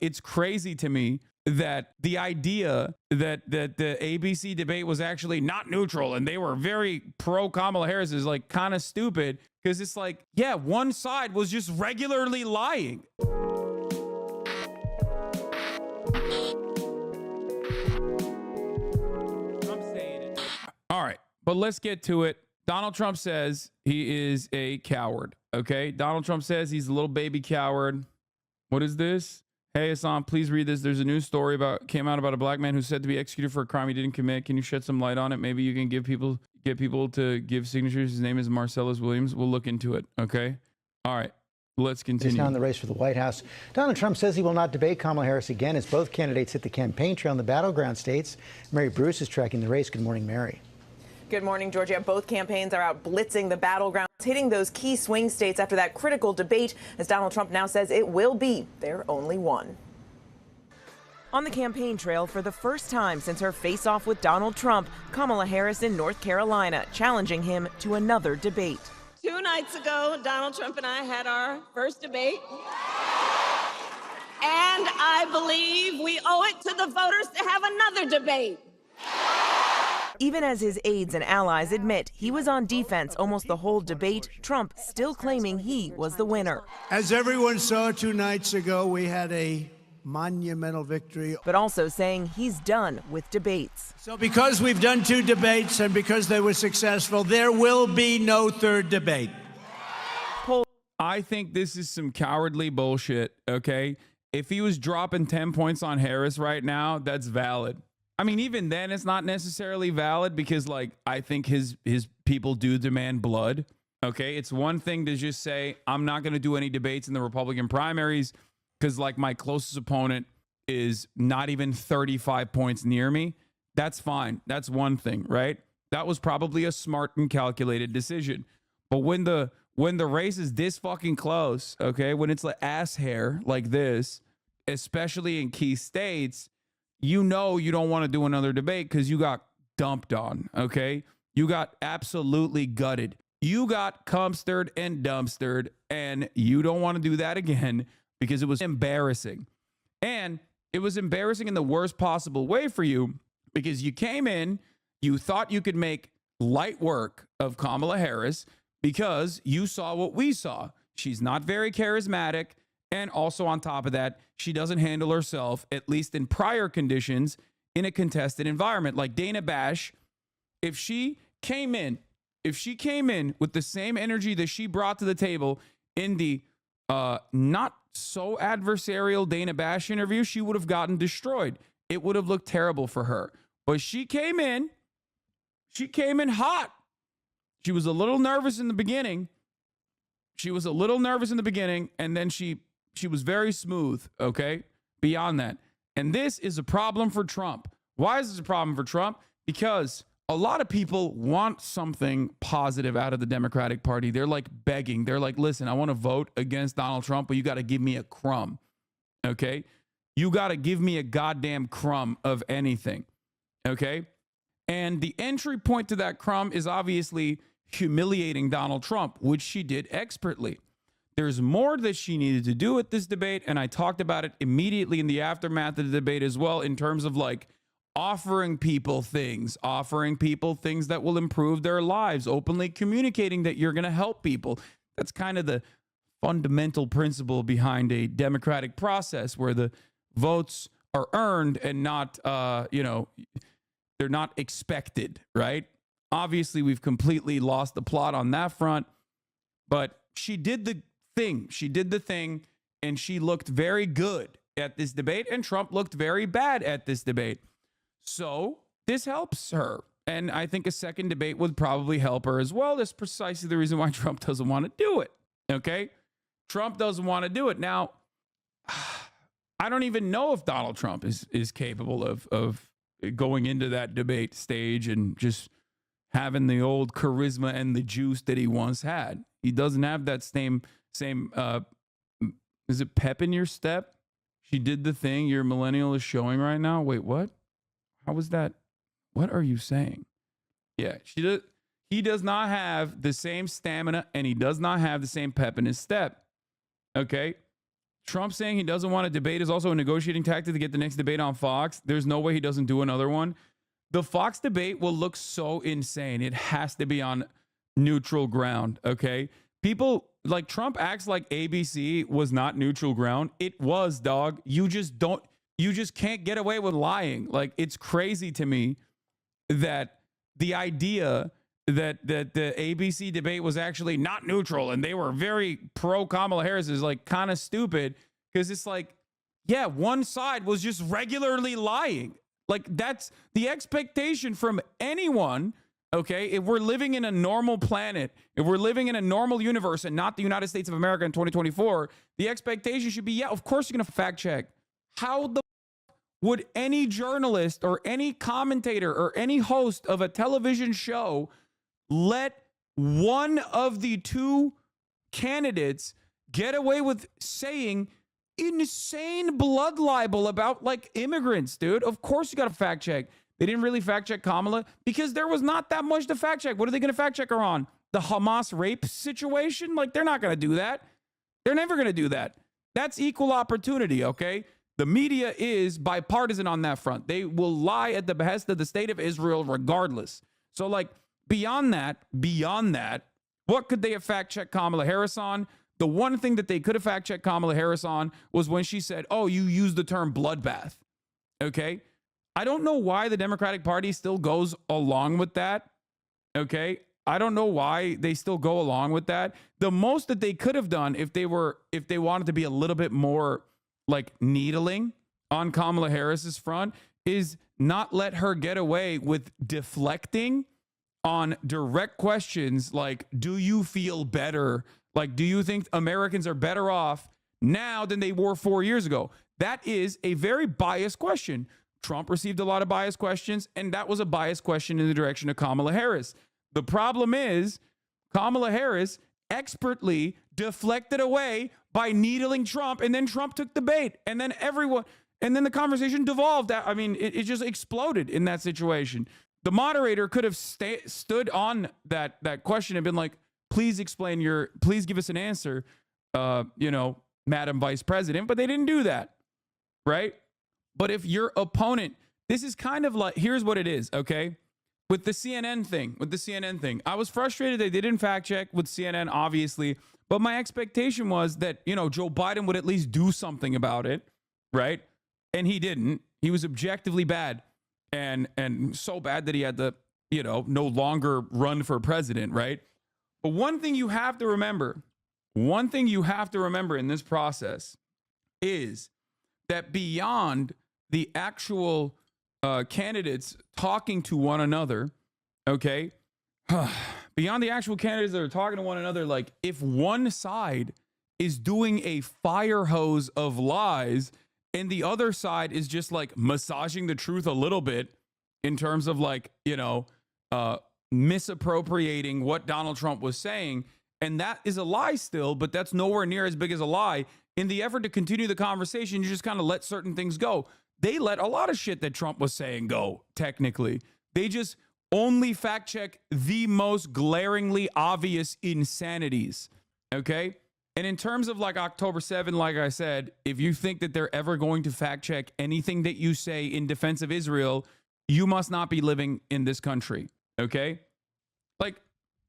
It's crazy to me that the idea that the ABC debate was actually not neutral and they were very pro Kamala Harris is like kind of stupid, because it's like, yeah, one side was just regularly lying. I'm saying it. All right, but let's get to it. Donald Trump says he is a coward. Okay, Donald Trump says he's a little baby coward. What is this? Hey, Hasan, please read this. There's a news story came out about a black man who's said to be executed for a crime he didn't commit. Can you shed some light on it? Maybe you can get people to give signatures. His name is Marcellus Williams. We'll look into it. Okay. All right. Let's continue. He's now in the race for the White House. Donald Trump says he will not debate Kamala Harris again as both candidates hit the campaign trail in the battleground states. Mary Bruce is tracking the race. Good morning, Mary. Good morning, Georgia. Both campaigns are out blitzing the battlegrounds, hitting those key swing states after that critical debate, as Donald Trump now says it will be their only one. On the campaign trail for the first time since her face-off with Donald Trump, Kamala Harris in North Carolina, challenging him to another debate. 2 nights ago, Donald Trump and I had our first debate. And I believe we owe it to the voters to have another debate. Even as his aides and allies admit he was on defense almost the whole debate, Trump still claiming he was the winner. As everyone saw 2 nights ago, we had a monumental victory. But also saying he's done with debates. So because we've done 2 debates and because they were successful, there will be no third debate. I think this is some cowardly bullshit, okay? If he was dropping 10 points on Harris right now, that's valid. I mean, even then, it's not necessarily valid because, like, I think his people do demand blood, okay? It's one thing to just say, I'm not going to do any debates in the Republican primaries because, like, my closest opponent is not even 35 points near me. That's fine. That's one thing, right? That was probably a smart and calculated decision. But when the race is this fucking close, okay, when it's like ass hair like this, especially in key states, you know you don't want to do another debate because you got dumped on, okay? You got absolutely gutted. You got cumstered and dumpstered, and you don't want to do that again because it was embarrassing. And it was embarrassing in the worst possible way for you because you came in, you thought you could make light work of Kamala Harris because you saw what we saw. She's not very charismatic. And also on top of that, she doesn't handle herself, at least in prior conditions, in a contested environment. Like Dana Bash, if she came in with the same energy that she brought to the table in the not so adversarial Dana Bash interview, she would have gotten destroyed. It would have looked terrible for her. But she came in hot. She was a little nervous in the beginning. And then she was very smooth, okay? Beyond that. And this is a problem for Trump. Why is this a problem for Trump? Because a lot of people want something positive out of the Democratic Party. They're like begging. They're like, listen, I want to vote against Donald Trump, but you got to give me a crumb, okay? You got to give me a goddamn crumb of anything, okay? And the entry point to that crumb is obviously humiliating Donald Trump, which she did expertly. There's more that she needed to do at this debate, and I talked about it immediately in the aftermath of the debate as well, in terms of like offering people things that will improve their lives, openly communicating that you're going to help people. That's kind of the fundamental principle behind a democratic process where the votes are earned and not, they're not expected, right? Obviously, we've completely lost the plot on that front, but she did the thing, and she looked very good at this debate, and Trump looked very bad at this debate. So this helps her, and I think a second debate would probably help her as well. That's precisely the reason why Trump doesn't want to do it, okay? Trump doesn't want to do it. Now, I don't even know if Donald Trump is capable of going into that debate stage and just having the old charisma and the juice that he once had. He doesn't have that same is it pep in your step? She did the thing your millennial is showing right now. Wait, what? How was that? What are you saying? Yeah, he does not have the same stamina, and he does not have the same pep in his step. Okay? Trump saying he doesn't want to debate is also a negotiating tactic to get the next debate on Fox. There's no way he doesn't do another one. The Fox debate will look so insane. It has to be on neutral ground, okay? People like Trump acts like ABC was not neutral ground. It was, dog. You just can't get away with lying. Like, it's crazy to me that the idea that the ABC debate was actually not neutral and they were very pro Kamala Harris is like kind of stupid, because it's like, yeah, one side was just regularly lying. Like, that's the expectation from anyone. Okay, if we're living in a normal planet, if we're living in a normal universe and not the United States of America in 2024, the expectation should be, yeah, of course you're going to fact check. How the would any journalist or any commentator or any host of a television show let one of the two candidates get away with saying insane blood libel about like immigrants, dude? Of course you got to fact check. They didn't really fact check Kamala because there was not that much to fact check. What are they going to fact check her on? The Hamas rape situation? Like, they're not going to do that. They're never going to do that. That's equal opportunity, okay? The media is bipartisan on that front. They will lie at the behest of the state of Israel regardless. So, like, beyond that, what could they have fact checked Kamala Harris on? The one thing that they could have fact checked Kamala Harris on was when she said, oh, you used the term bloodbath, okay? I don't know why the Democratic Party still goes along with that, okay? I don't know why they still go along with that. The most that they could have done if they wanted to be a little bit more like needling on Kamala Harris's front is not let her get away with deflecting on direct questions like, do you feel better? Like, do you think Americans are better off now than they were 4 years ago? That is a very biased question. Trump received a lot of biased questions, and that was a biased question in the direction of Kamala Harris. The problem is Kamala Harris expertly deflected away by needling Trump, and then Trump took the bait, and then the conversation devolved. I mean, it just exploded in that situation. The moderator could have stood on that question and been like, please give us an answer, Madam Vice President, but they didn't do that, right? But if your opponent, this is kind of like, here's what it is, okay? With the CNN thing, I was frustrated that they didn't fact check with CNN, obviously, but my expectation was that, Joe Biden would at least do something about it, right? And he didn't. He was objectively bad and so bad that he had to, no longer run for president, right? But one thing you have to remember in this process is that beyond the actual candidates talking to one another, okay, beyond the actual candidates that are talking to one another, like, if one side is doing a fire hose of lies and the other side is just like massaging the truth a little bit in terms of like, misappropriating what Donald Trump was saying, and that is a lie still, but that's nowhere near as big as a lie. In the effort to continue the conversation, you just kind of let certain things go. They let a lot of shit that Trump was saying go, technically. They just only fact check the most glaringly obvious insanities, okay? And in terms of like October 7, like I said, if you think that they're ever going to fact check anything that you say in defense of Israel, you must not be living in this country, okay? Like,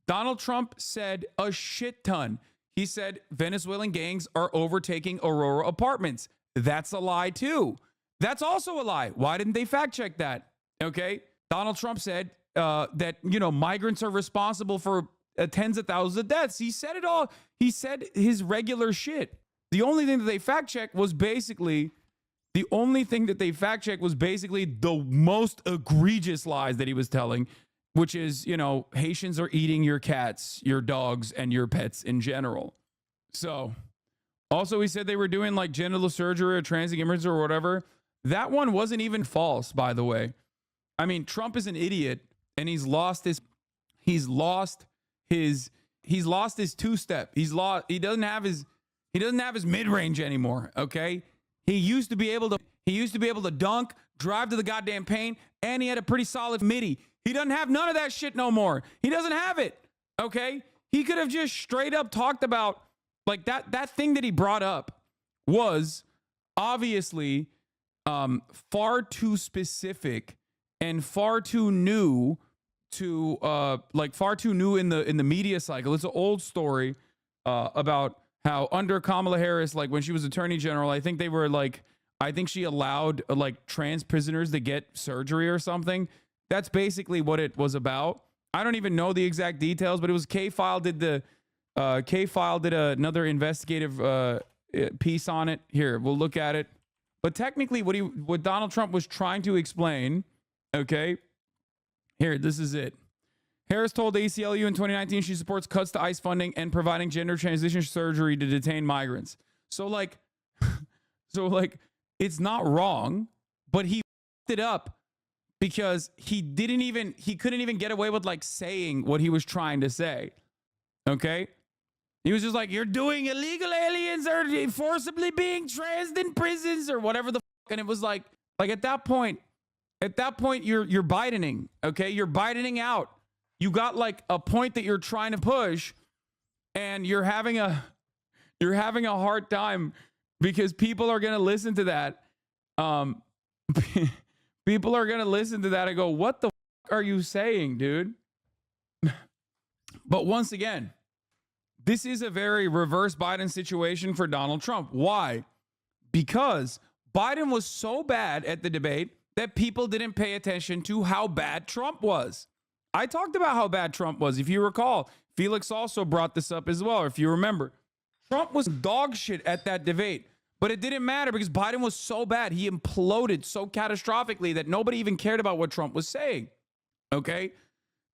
Donald Trump said a shit ton. He said Venezuelan gangs are overtaking Aurora apartments. That's a lie too. That's also a lie. Why didn't they fact check that? Okay. Donald Trump said that, migrants are responsible for tens of thousands of deaths. He said it all. He said his regular shit. The only thing that they fact checked was basically the most egregious lies that he was telling, which is, Haitians are eating your cats, your dogs, and your pets in general. So, also he said they were doing like genital surgery or transing implants or whatever. That one wasn't even false, by the way. I mean, Trump is an idiot, and he's lost his two-step. He doesn't have his mid-range anymore, okay? He used to be able to dunk, drive to the goddamn paint, and he had a pretty solid midi. He doesn't have none of that shit no more. He doesn't have it, okay? He could have just straight up talked about like that thing that he brought up was obviously far too specific and far too new to far too new in the media cycle. It's an old story about how under Kamala Harris, like when she was attorney general, I think she allowed trans prisoners to get surgery or something. That's basically what it was about. I don't even know the exact details, but it was K-File did another investigative piece on it. Here, we'll look at it. But technically what Donald Trump was trying to explain, okay? Here, this is it. Harris told ACLU in 2019 she supports cuts to ICE funding and providing gender transition surgery to detain migrants. So it's not wrong, but he f***ed it up because he couldn't even get away with saying what he was trying to say. Okay? He was just like, you're doing illegal aliens or forcibly being transed in prisons or whatever the fuck. And it was like at that point you're Bidening, okay? You're Bidening out. You got a point that you're trying to push, and you're having a hard time because people are going to listen to that. People are going to listen to that and go, what the fuck are you saying, dude? But once again, this is a very reverse Biden situation for Donald Trump. Why? Because Biden was so bad at the debate that people didn't pay attention to how bad Trump was. I talked about how bad Trump was. If you recall, Felix also brought this up as well. If you remember, Trump was dog shit at that debate, but it didn't matter because Biden was so bad. He imploded so catastrophically that nobody even cared about what Trump was saying. Okay.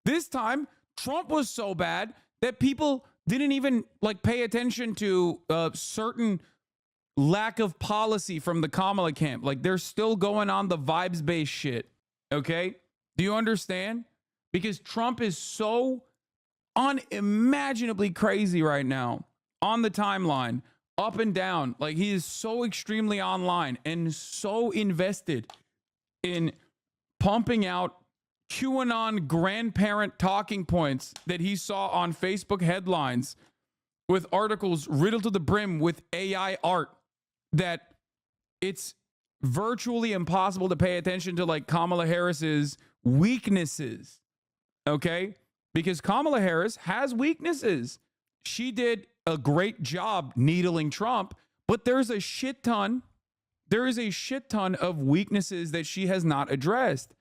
This time, Trump was so bad that people didn't even pay attention to certain lack of policy from the Kamala camp. They're still going on the vibes-based shit. Okay. Do you understand? Because Trump is so unimaginably crazy right now on the timeline, up and down. He is so extremely online and so invested in pumping out QAnon grandparent talking points that he saw on Facebook headlines with articles riddled to the brim with AI art that it's virtually impossible to pay attention to Kamala Harris's weaknesses. Okay? Because Kamala Harris has weaknesses. She did a great job needling Trump, but there is a shit ton of weaknesses that she has not addressed.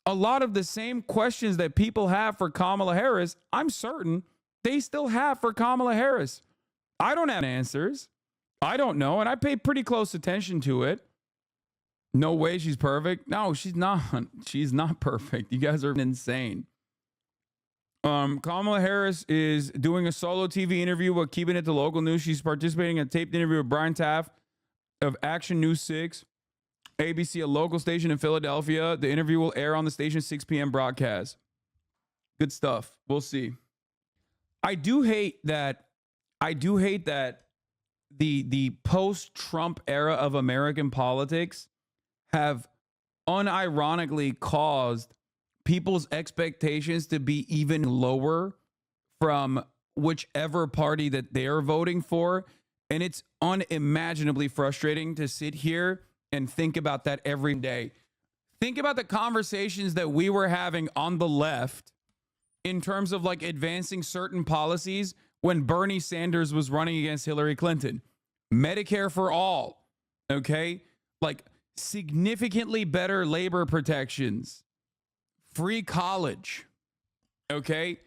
A lot of the same questions that people have for Kamala Harris, I'm certain they still have for Kamala Harris. I don't have answers. I don't know, and I pay pretty close attention to it. No way she's perfect. No, she's not. She's not perfect. You guys are insane. Kamala Harris is doing a solo TV interview while keeping it to local news. She's participating in a taped interview with Brian Taft of Action News 6, ABC, a local station in Philadelphia. The interview will air on the station's 6 p.m. broadcast. Good stuff. We'll see. I do hate that the post-Trump era of American politics have unironically caused people's expectations to be even lower from whichever party that they're voting for. And it's unimaginably frustrating to sit here and think about that every day. Think about the conversations that we were having on the left in terms of advancing certain policies when Bernie Sanders was running against Hillary Clinton. Medicare for all, okay? Significantly better labor protections, free college, okay?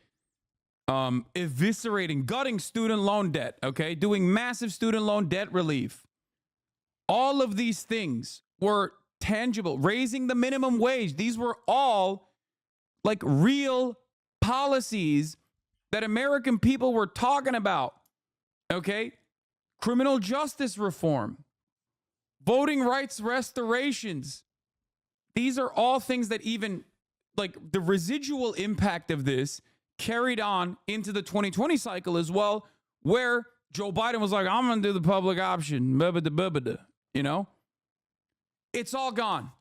Eviscerating, gutting student loan debt, okay? Doing massive student loan debt relief. All of these things were tangible. Raising the minimum wage. These were all real policies that American people were talking about, okay? Criminal justice reform, voting rights restorations. These are all things that even the residual impact of this carried on into the 2020 cycle as well, where Joe Biden was like, I'm going to do the public option. You know, it's all gone.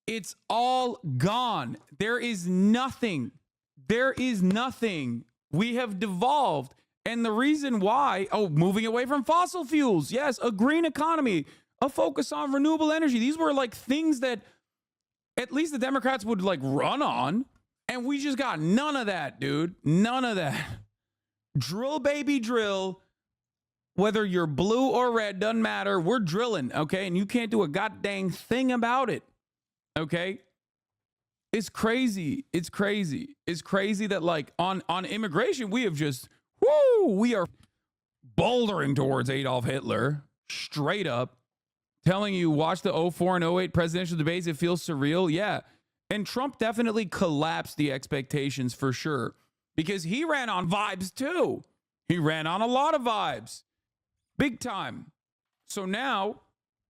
It's all gone. There is nothing. We have devolved And the reason why, moving away from fossil fuels. Yes, a green economy, a focus on renewable energy. These were like things that at least the Democrats would like run on. And we just got none of that, dude. None of that. Drill, baby, drill. Whether you're blue or red, doesn't matter. We're drilling, okay? And you can't do a goddamn thing about it, okay? It's crazy. It's crazy. It's crazy that like on immigration, we have just, we are bouldering towards Adolf Hitler, straight up, telling you, watch the 04 and 08 presidential debates. It feels surreal. Yeah. And Trump definitely collapsed the expectations for sure, because he ran on vibes too. He ran on a lot of vibes, big time. So now,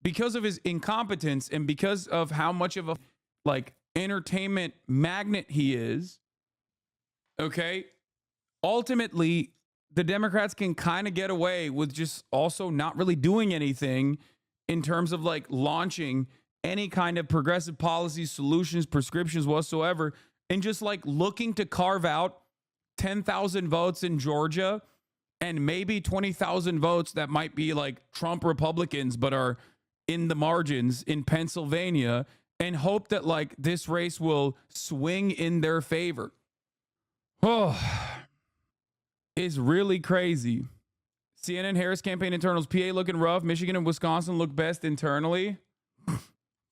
because of his incompetence and because of how much of a like entertainment magnet he is, okay, ultimately the Democrats can kind of get away with just also not really doing anything in terms of like launching any kind of progressive policy solutions, prescriptions whatsoever, and just like looking to carve out 10,000 votes in Georgia and maybe 20,000 votes that might be like Trump Republicans but are in the margins in Pennsylvania, and hope that like this race will swing in their favor. Oh, it's really crazy. CNN Harris campaign internals: PA looking rough. Michigan and Wisconsin look best internally.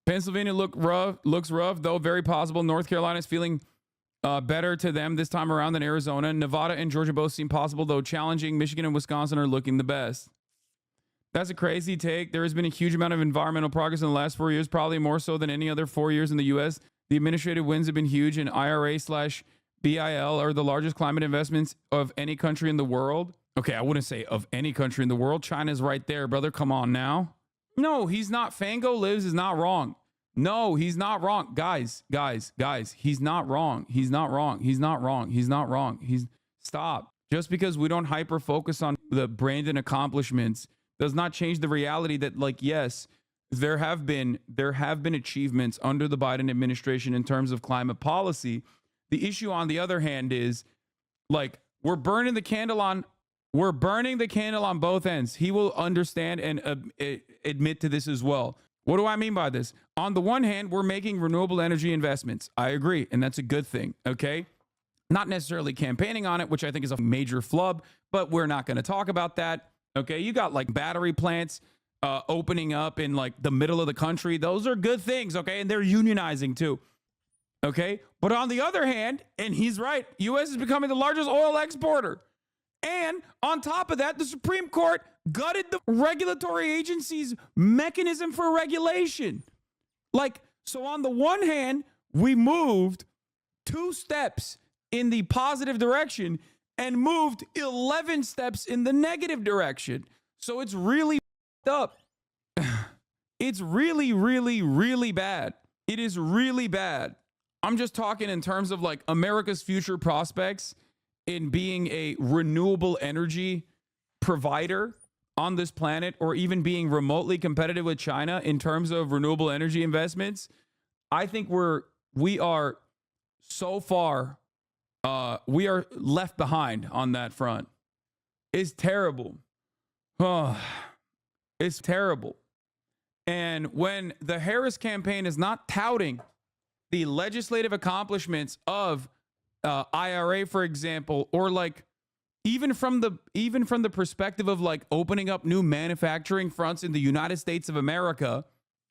Pennsylvania looks rough, though very possible. North Carolina is feeling better to them this time around than Arizona. Nevada and Georgia both seem possible, though challenging. Michigan and Wisconsin are looking the best. That's a crazy take. There has been a huge amount of environmental progress in the last 4 years, probably more so than any other 4 years in the U.S. The administrative wins have been huge, and IRA/BIL are the largest climate investments of any country in the world. Okay, I wouldn't say of any country in the world. China's right there, brother. Come on now. No, he's not. Fango Lives is not wrong. No, he's not wrong. Guys, he's not wrong. He's not wrong. He's not wrong. He's not wrong. Stop. Just because we don't hyper focus on the Brandon accomplishments does not change the reality that, like, yes, there have been achievements under the Biden administration in terms of climate policy. The issue, on the other hand, is like we're burning the candle on both ends. He will understand and admit to this as well. What do I mean by this? On the one hand, we're making renewable energy investments. I agree, and that's a good thing, okay? Not necessarily campaigning on it, which I think is a major flub, but we're not going to talk about that, okay? You got like battery plants opening up in like the middle of the country. Those are good things, okay? And they're unionizing too, okay? But on the other hand, and he's right, U.S. is becoming the largest oil exporter. And on top of that, the Supreme Court gutted the regulatory agency's mechanism for regulation. Like, so on the one hand, we moved 2 steps in the positive direction and moved 11 steps in the negative direction. So it's really up. It's really, really, really bad. It is really bad. I'm just talking in terms of like America's future prospects in being a renewable energy provider on this planet, or even being remotely competitive with China in terms of renewable energy investments. I think we are so far, we are left behind on that front. It's terrible. Oh, it's terrible. And when the Harris campaign is not touting the legislative accomplishments of IRA, for example, or like even from the perspective of like opening up new manufacturing fronts in the United States of America,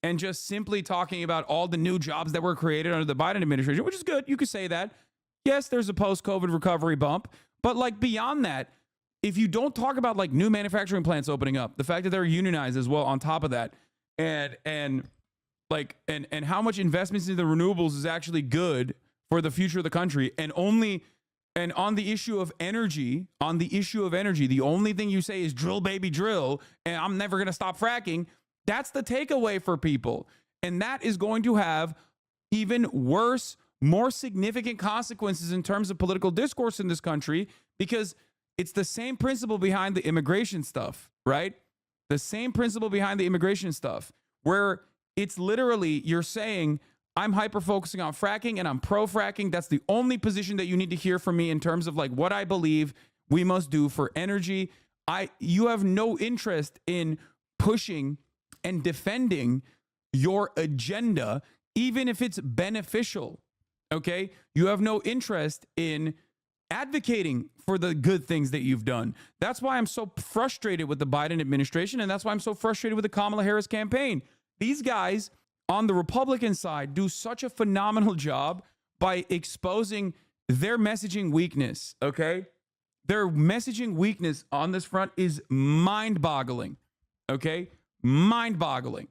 and just simply talking about all the new jobs that were created under the Biden administration, which is good. You could say that. Yes, there's a post-COVID recovery bump, but like beyond that, if you don't talk about like new manufacturing plants opening up, the fact that they're unionized as well on top of that, and how much investments into the renewables is actually good for the future of the country, and on the issue of energy, the only thing you say is drill, baby, drill, and I'm never going to stop fracking. That's the takeaway for people. And that is going to have even worse, more significant consequences in terms of political discourse in this country, because it's the same principle behind the immigration stuff, right? The same principle behind the immigration stuff, where it's literally you're saying, I'm hyper focusing on fracking and I'm pro fracking. That's the only position that you need to hear from me in terms of like what I believe we must do for energy. You have no interest in pushing and defending your agenda, even if it's beneficial. Okay? You have no interest in advocating for the good things that you've done. That's why I'm so frustrated with the Biden administration, and that's why I'm so frustrated with the Kamala Harris campaign. These guys on the Republican side do such a phenomenal job by exposing their messaging weakness, okay? Their messaging weakness on this front is mind-boggling, okay? Mind-boggling.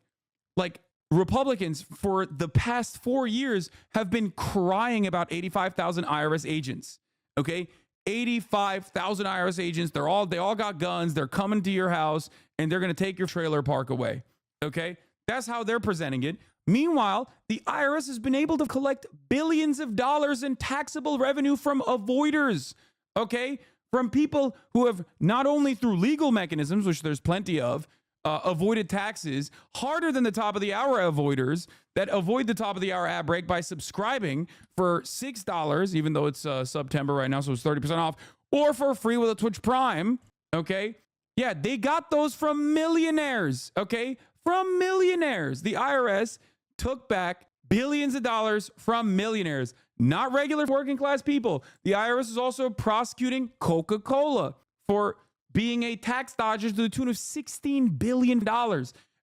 Like, Republicans for the past 4 years have been crying about 85,000 IRS agents, okay? 85,000 IRS agents. They all got guns. They're coming to your house and they're going to take your trailer park away, okay? That's how they're presenting it. Meanwhile, the IRS has been able to collect billions of dollars in taxable revenue from avoiders, okay? From people who have not only through legal mechanisms, which there's plenty of, avoided taxes harder than the top of the hour avoiders that avoid the top of the hour ad break by subscribing for $6, even though it's September right now, so it's 30% off, or for free with a Twitch Prime, okay? Yeah, they got those from millionaires, okay? From millionaires. The IRS took back billions of dollars from millionaires, not regular working class people. The IRS is also prosecuting Coca-Cola for being a tax dodger to the tune of $16 billion.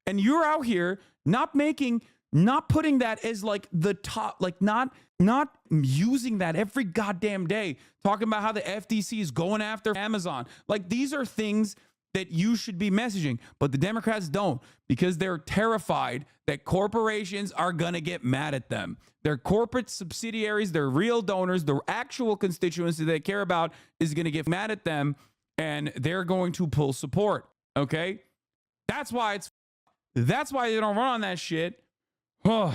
And you're out here not putting that as like the top, like not using that every goddamn day, talking about how the FTC is going after Amazon. Like, these are things that you should be messaging, but the Democrats don't, because they're terrified that corporations are going to get mad at them. Their corporate subsidiaries, their real donors, the actual constituency they care about is going to get mad at them, and they're going to pull support. Okay? That's why they don't run on that shit. And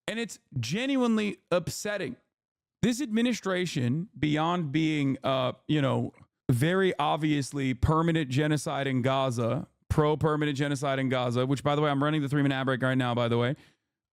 it's genuinely upsetting. This administration, beyond being, very obviously permanent genocide in Gaza, pro-permanent genocide in Gaza, which, by the way, I'm running the 3-minute ad break right now, by the way.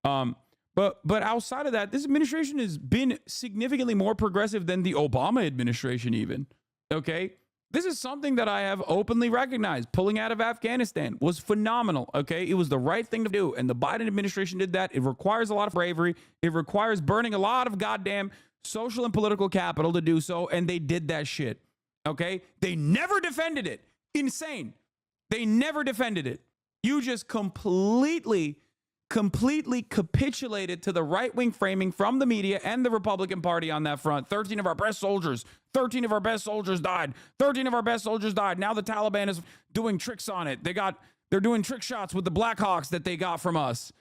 But outside of that, this administration has been significantly more progressive than the Obama administration even, okay? This is something that I have openly recognized. Pulling out of Afghanistan was phenomenal, okay? It was the right thing to do, and the Biden administration did that. It requires a lot of bravery. It requires burning a lot of goddamn social and political capital to do so, and they did that shit. Okay? They never defended it. Insane. They never defended it. You just completely capitulated to the right-wing framing from the media and the Republican Party on that front. 13 of our best soldiers died. 13 of our best soldiers died. Now the Taliban is doing tricks on it. They're doing trick shots with the Blackhawks that they got from us.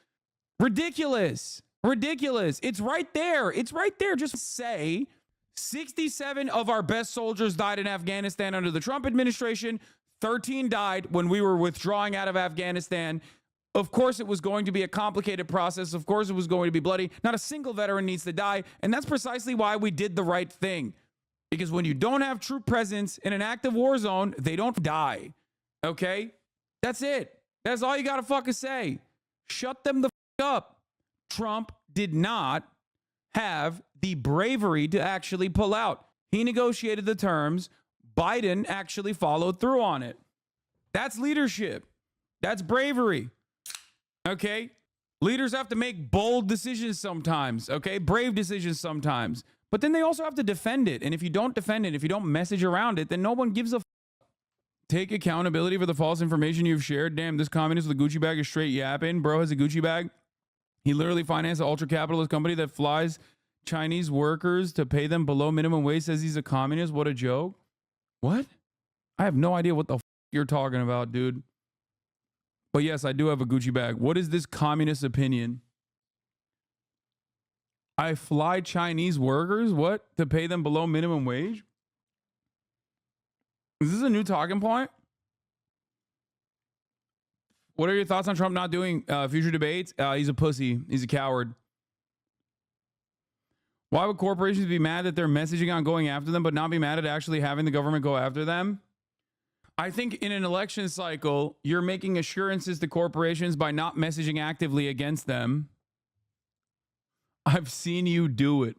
Ridiculous. It's right there. Just say 67 of our best soldiers died in Afghanistan under the Trump administration. 13 died when we were withdrawing out of Afghanistan. Of course, it was going to be a complicated process. Of course, it was going to be bloody. Not a single veteran needs to die. And that's precisely why we did the right thing. Because when you don't have troop presence in an active war zone, they don't die. Okay? That's it. That's all you got to fucking say. Shut them the fuck up. Trump did not have the bravery to actually pull out. He negotiated the terms. Biden actually followed through on it. That's leadership. That's bravery. Okay? Leaders have to make bold decisions sometimes, okay? Brave decisions sometimes. But then they also have to defend it. And if you don't defend it, if you don't message around it, then no one gives a f. Take accountability for the false information you've shared. Damn, this communist with a Gucci bag is straight yapping. Bro has a Gucci bag. He literally financed an ultra-capitalist company that flies Chinese workers to pay them below minimum wage, says he's a communist. What a joke. What? I have no idea what the f you're talking about, dude. But yes, I do have a Gucci bag. What is this communist opinion? I fly Chinese workers? What? To pay them below minimum wage? Is this a new talking point? What are your thoughts on Trump not doing future debates? He's a pussy. He's a coward. Why would corporations be mad that they're messaging on going after them, but not be mad at actually having the government go after them? I think in an election cycle, you're making assurances to corporations by not messaging actively against them. I've seen you do it.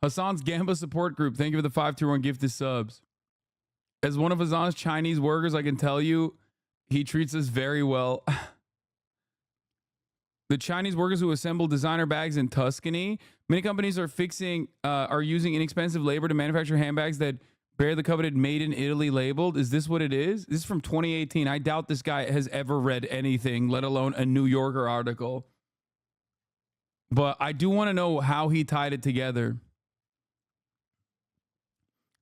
Hassan's Gamba support group. Thank you for the 521 gifted subs. As one of Hassan's Chinese workers, I can tell you he treats us very well. The Chinese workers who assemble designer bags in Tuscany. Many companies are using inexpensive labor to manufacture handbags that bear the coveted "Made in Italy" labeled. Is this what it is? This is from 2018. I doubt this guy has ever read anything, let alone a New Yorker article. But I do want to know how he tied it together.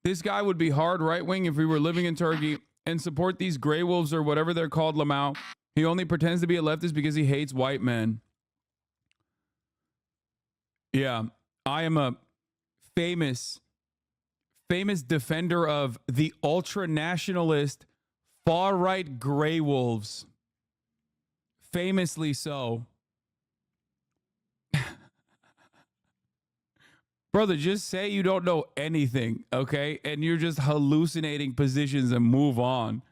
This guy would be hard right-wing if we were living in Turkey and support these gray wolves or whatever they're called, Lamau. He only pretends to be a leftist because he hates white men. Yeah, I am a famous defender of the ultra-nationalist far-right gray wolves. Famously so. Brother, just say you don't know anything, okay? And you're just hallucinating positions and move on.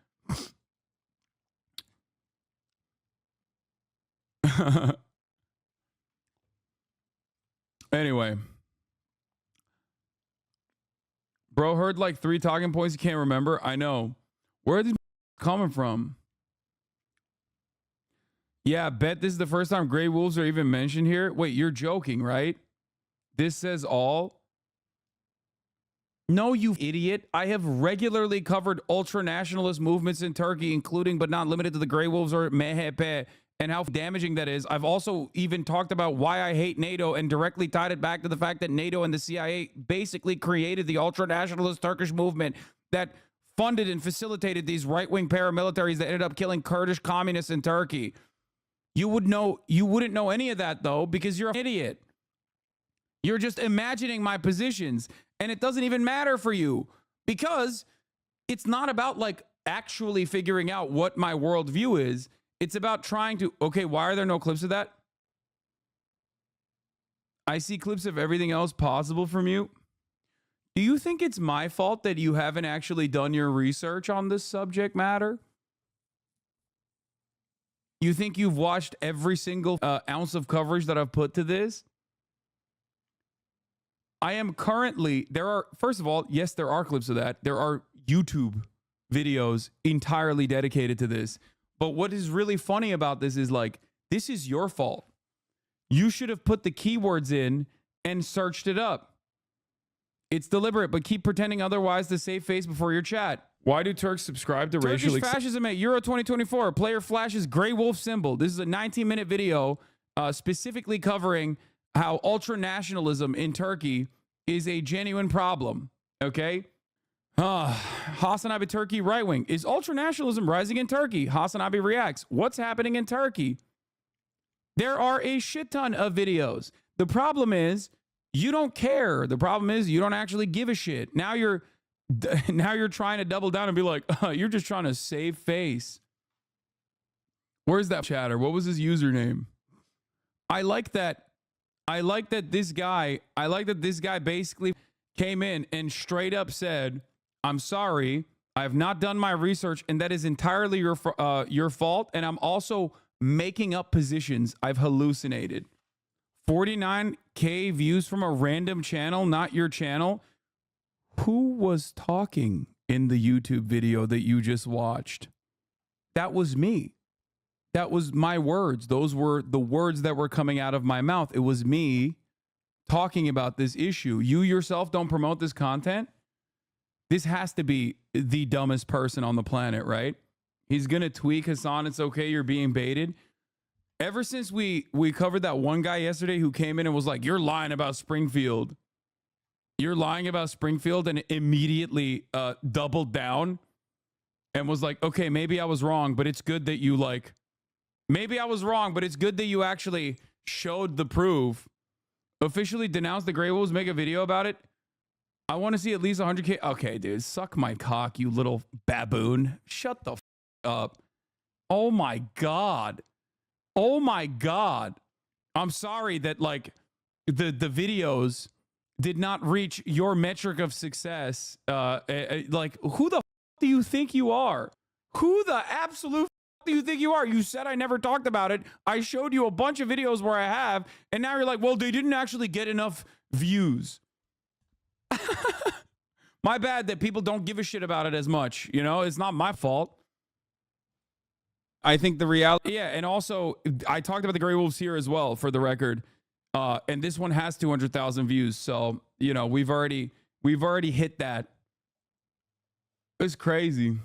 Anyway. Bro heard like 3 talking points you can't remember. I know. Where are these coming from? Yeah, bet this is the first time gray wolves are even mentioned here. Wait, you're joking, right? This says all. No, you idiot. I have regularly covered ultra-nationalist movements in Turkey, including but not limited to the gray wolves or MHP, and how damaging that is. I've also even talked about why I hate NATO and directly tied it back to the fact that NATO and the CIA basically created the ultra-nationalist Turkish movement that funded and facilitated these right-wing paramilitaries that ended up killing Kurdish communists in Turkey. You wouldn't know any of that, though, because you're an idiot. You're just imagining my positions, and it doesn't even matter for you because it's not about like actually figuring out what my worldview is. It's about trying to, okay, why are there no clips of that? I see clips of everything else possible from you. Do you think it's my fault that you haven't actually done your research on this subject matter? You think you've watched every single ounce of coverage that I've put to this? I am currently, first of all, yes, there are clips of that. There are YouTube videos entirely dedicated to this. But what is really funny about this is like, this is your fault. You should have put the keywords in and searched it up. It's deliberate, but keep pretending otherwise to save face before your chat. Why do Turks subscribe to racial fascism at Euro 2024? Player flashes gray wolf symbol. This is a 19-minute video specifically covering how ultra-nationalism in Turkey is a genuine problem, okay? Hasanabi Turkey right-wing. Is ultra-nationalism rising in Turkey? Hasanabi reacts. What's happening in Turkey? There are a shit ton of videos. The problem is you don't care. The problem is you don't actually give a shit. Now you're trying to double down and be like, you're just trying to save face. Where's that chatter? What was his username? I like that this guy basically came in and straight up said, I'm sorry, I have not done my research, and that is entirely your fault, and I'm also making up positions. I've hallucinated. 49K views from a random channel, not your channel. Who was talking in the YouTube video that you just watched? That was me. That was my words. Those were the words that were coming out of my mouth. It was me talking about this issue. You yourself don't promote this content. This has to be the dumbest person on the planet, right? He's going to tweak Hassan. It's okay. You're being baited. Ever since we covered that one guy yesterday who came in and was like, you're lying about Springfield. You're lying about Springfield, and immediately doubled down and was like, okay, maybe I was wrong, but it's good that you maybe I was wrong, but it's good that you actually showed the proof. Officially denounced the Grey Wolves, make a video about it. I want to see at least 100K. Okay, dude, suck my cock, you little baboon. Shut the up. Oh my God. Oh my God. I'm sorry that like the videos did not reach your metric of success. Like, who the do you think you are? Who the absolute do you think you are? You said I never talked about it. I showed you a bunch of videos where I have, and now you're like, well, they didn't actually get enough views. My bad that people don't give a shit about it as much. You know, it's not my fault. I think the reality, yeah, and also I talked about the Grey Wolves here as well, for the record, and this one has 200,000 views, so you know we've already hit that. It's crazy.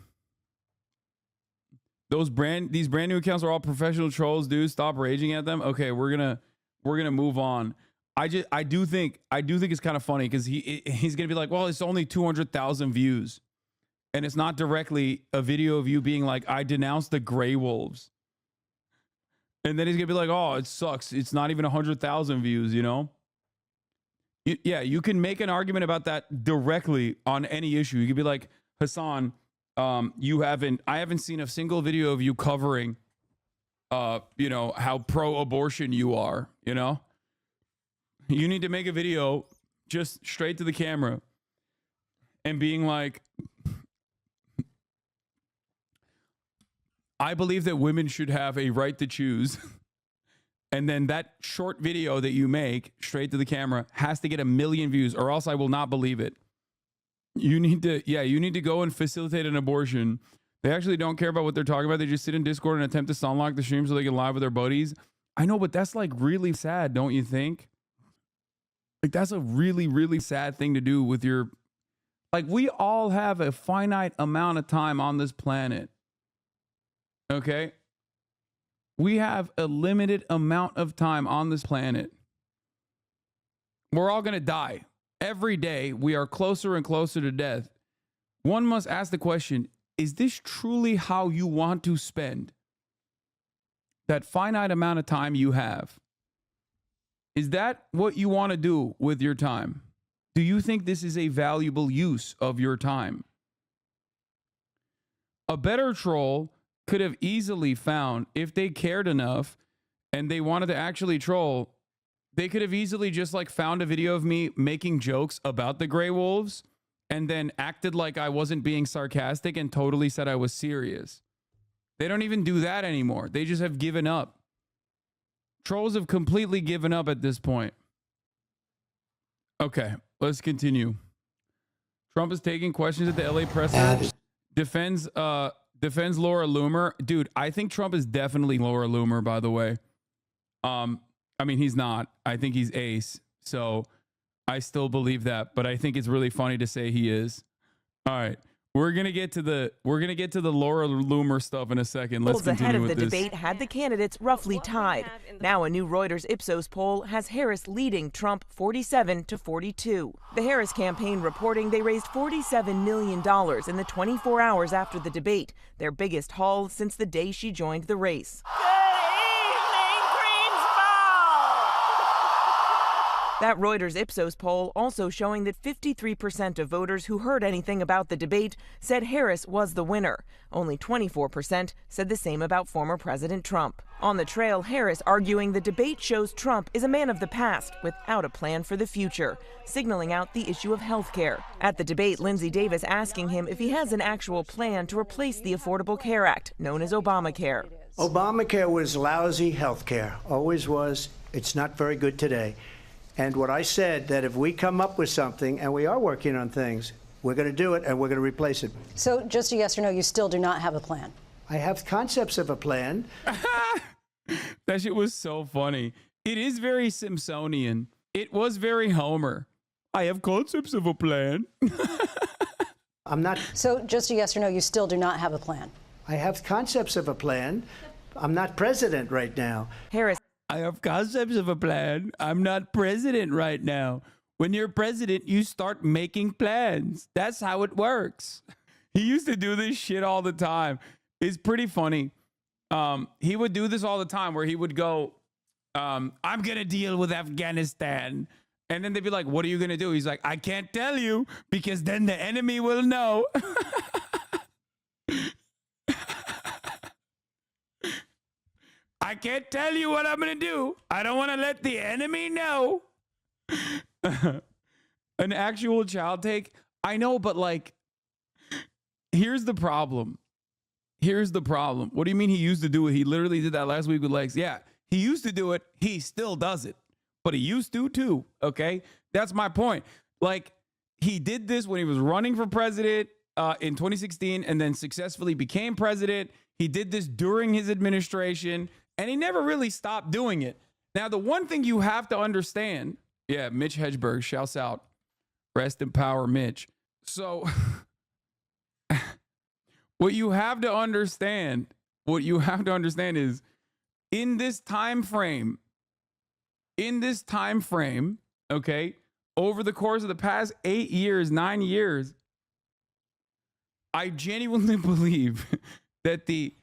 These brand new accounts are all professional trolls, dude. Stop raging at them. Okay, we're gonna move on. I do think it's kind of funny because he's gonna be like, well, it's only 200,000 views. And it's not directly a video of you being like, I denounce the Grey Wolves. And then he's going to be like, oh, it sucks. It's not even 100,000 views, you know? Yeah, you can make an argument about that directly on any issue. You could be like, Hasan, I haven't seen a single video of you covering, you know, how pro-abortion you are, you know? You need to make a video just straight to the camera and being like, I believe that women should have a right to choose. And then that short video that you make straight to the camera has to get 1 million views, or else I will not believe it. You need to go and facilitate an abortion. They actually don't care about what they're talking about. They just sit in Discord and attempt to unlock the stream so they can live with their buddies. I know, but that's like really sad, don't you think? Like that's a really, really sad thing to do with your, like we all have a finite amount of time on this planet. Okay, we have a limited amount of time on this planet. We're all going to die. Every day, we are closer and closer to death. One must ask the question, is this truly how you want to spend that finite amount of time you have? Is that what you want to do with your time? Do you think this is a valuable use of your time? A better troll could have easily found, if they cared enough and they wanted to actually troll, they could have easily just like found a video of me making jokes about the Grey Wolves and then acted like I wasn't being sarcastic and totally said I was serious. They don't even do that anymore. They just have given up. Trolls have completely given up at this point. Okay, let's continue. Trump is taking questions at the LA press. Defends Laura Loomer. Dude, I think Trump is definitely Laura Loomer, by the way. I mean, he's not. I think he's ace. So I still believe that, but I think it's really funny to say he is. All right. We're gonna get to the Laura Loomer stuff in a second. Let's continue ahead of with the this. debate had the candidates roughly tied. Now a new Reuters Ipsos poll has Harris leading Trump 47-42. The Harris campaign reporting they raised $47 million in the 24 hours after the debate, their biggest haul since the day she joined the race. That Reuters Ipsos poll also showing that 53% of voters who heard anything about the debate said Harris was the winner. Only 24% said the same about former President Trump. On the trail, Harris arguing the debate shows Trump is a man of the past without a plan for the future, signaling out the issue of health care. At the debate, Lindsey Davis asking him if he has an actual plan to replace the Affordable Care Act, known as Obamacare. Obamacare was lousy health care, always was. It's not very good today. And what I said, that if we come up with something, and we are working on things, we're going to do it and we're going to replace it. So just a yes or no, you still do not have a plan? I have concepts of a plan. That shit was so funny. It is very Simpsonian. It was very Homer. I have concepts of a plan. I'm not. So just a yes or no, you still do not have a plan? I have concepts of a plan. I'm not president right now. Harris. I have concepts of a plan. I'm not president right now. When you're president, you start making plans. That's how it works. He used to do this shit all the time. It's pretty funny. He would do this all the time where he would go, I'm going to deal with Afghanistan. And then they'd be like, what are you going to do? He's like, I can't tell you because then the enemy will know. I can't tell you what I'm going to do. I don't want to let the enemy know. An actual child take. I know, but like, here's the problem. Here's the problem. What do you mean he used to do it? He literally did that last week with Lex. Yeah, he used to do it. He still does it, but he used to too. Okay. That's my point. Like, he did this when he was running for president in 2016 and then successfully became president. He did this during his administration, and he never really stopped doing it. Now, the one thing you have to understand, yeah, Mitch Hedberg, shouts out. Rest in power, Mitch. So what you have to understand is in this time frame, okay, over the course of the past 8 years, 9 years, I genuinely believe that the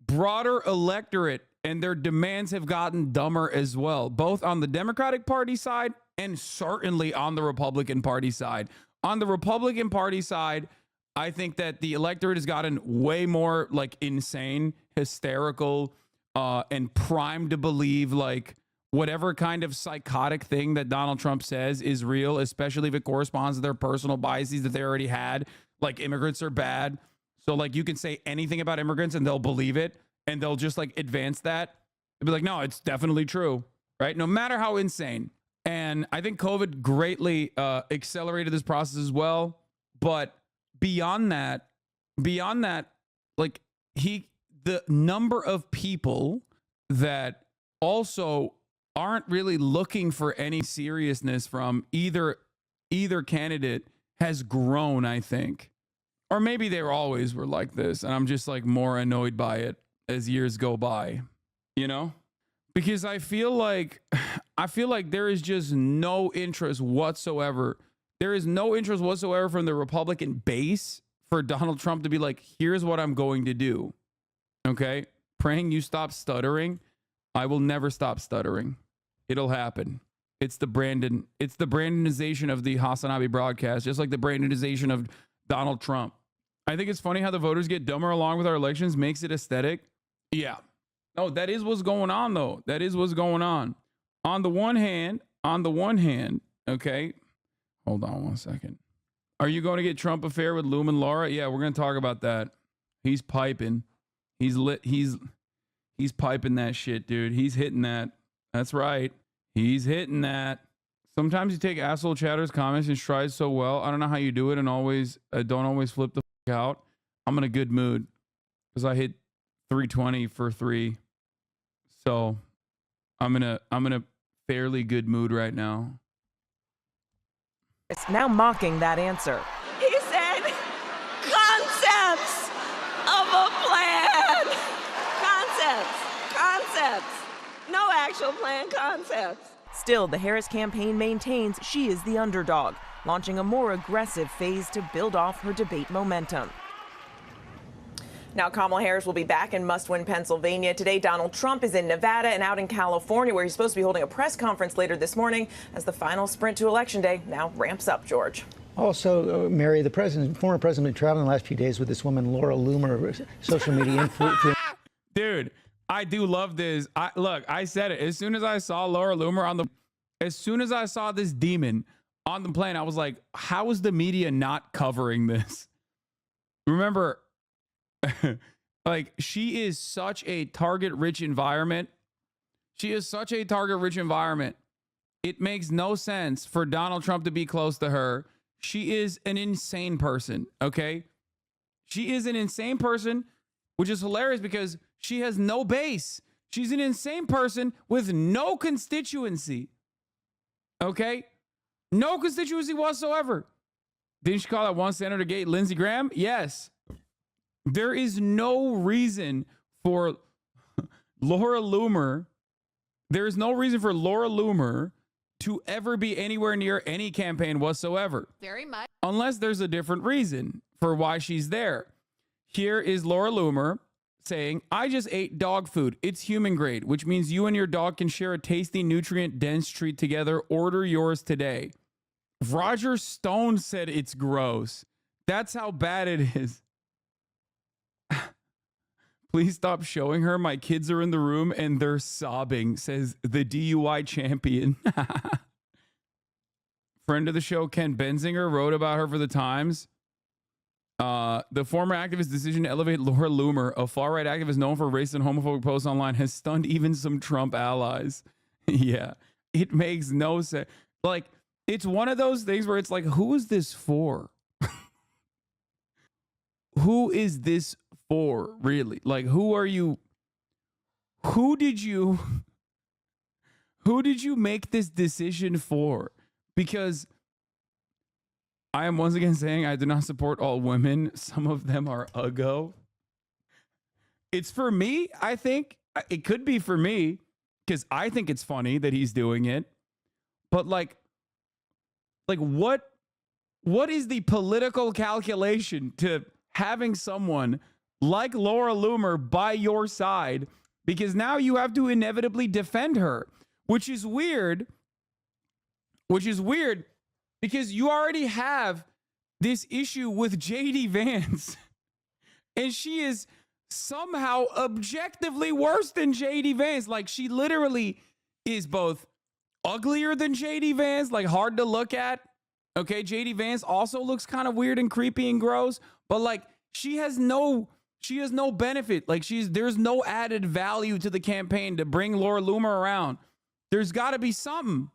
broader electorate and their demands have gotten dumber as well, both on the Democratic Party side and certainly on the Republican Party side. On the Republican Party side, I think that the electorate has gotten way more like insane, hysterical, and primed to believe like whatever kind of psychotic thing that Donald Trump says is real, especially if it corresponds to their personal biases that they already had. Like immigrants are bad. So like you can say anything about immigrants and they'll believe it and they'll just like advance that. They'll be like, no, it's definitely true, right? No matter how insane. And I think COVID greatly accelerated this process as well. But beyond that, like the number of people that also aren't really looking for any seriousness from either candidate has grown, I think. Or maybe they always were like this, and I'm just like more annoyed by it as years go by, you know? Because I feel like there is just no interest whatsoever. There is no interest whatsoever from the Republican base for Donald Trump to be like, here's what I'm going to do. Okay? Praying you stop stuttering. I will never stop stuttering. It'll happen. It's the Brandonization of the Hasanabi broadcast, just like the Brandonization of Donald Trump. I think it's funny how the voters get dumber along with our elections, makes it aesthetic. Yeah. No, that is what's going on, though. That is what's going on. On the one hand, okay. Hold on 1 second. Are you going to get Trump affair with Lumen Laura? Yeah, we're going to talk about that. He's piping. He's lit. He's piping that shit, dude. He's hitting that. That's right. He's hitting that. Sometimes you take asshole chatter's comments and strides so well. I don't know how you do it and don't always flip the fuck out. I'm in a good mood because I hit 320 for 3. So I'm in a fairly good mood right now. It's now mocking that answer. He said, concepts of a plan. Concepts. No actual plan, concepts. Still, the Harris campaign maintains she is the underdog, launching a more aggressive phase to build off her debate momentum. Now, Kamala Harris will be back in must-win Pennsylvania today. Donald Trump is in Nevada and out in California, where he's supposed to be holding a press conference later this morning as the final sprint to Election Day now ramps up, George. Also, Mary, the former president, traveling the last few days with this woman, Laura Loomer, social media influencer. Dude, I do love this. I said it. As soon as I saw Laura Loomer as soon as I saw this demon on the plane, I was like, how is the media not covering this? Remember, like, she is such a target-rich environment. It makes no sense for Donald Trump to be close to her. She is an insane person, okay? She is an insane person, which is hilarious because she has no base. She's an insane person with no constituency, okay? No constituency whatsoever. Didn't she call that one senator gay Lindsey Graham? Yes. There is no reason for Laura Loomer. There is no reason for Laura Loomer to ever be anywhere near any campaign whatsoever. Very much. Unless there's a different reason for why she's there. Here is Laura Loomer saying, I just ate dog food. It's human grade, which means you and your dog can share a tasty, nutrient-dense treat together. Order yours today. Roger Stone said it's gross. That's how bad it is. Please stop showing her. My kids are in the room and they're sobbing, says the DUI champion. Friend of the show, Ken Benzinger, wrote about her for the Times. The former activist's decision to elevate Laura Loomer, a far-right activist known for racist and homophobic posts online, has stunned even some Trump allies. Yeah, it makes no sense. Like, it's one of those things where it's like, who is this for? Who is this for, really? Like, who are you? Who did you make this decision for? Because I am once again saying I do not support all women. Some of them are uggo. It's for me, I think. It could be for me because I think it's funny that he's doing it. But like what is the political calculation to having someone like Laura Loomer by your side? Because now you have to inevitably defend her, which is weird. Because you already have this issue with JD Vance. And she is somehow objectively worse than JD Vance. Like, she literally is both uglier than JD Vance, like hard to look at. Okay, JD Vance also looks kind of weird and creepy and gross, but like she has no benefit. Like there's no added value to the campaign to bring Laura Loomer around. There's got to be something.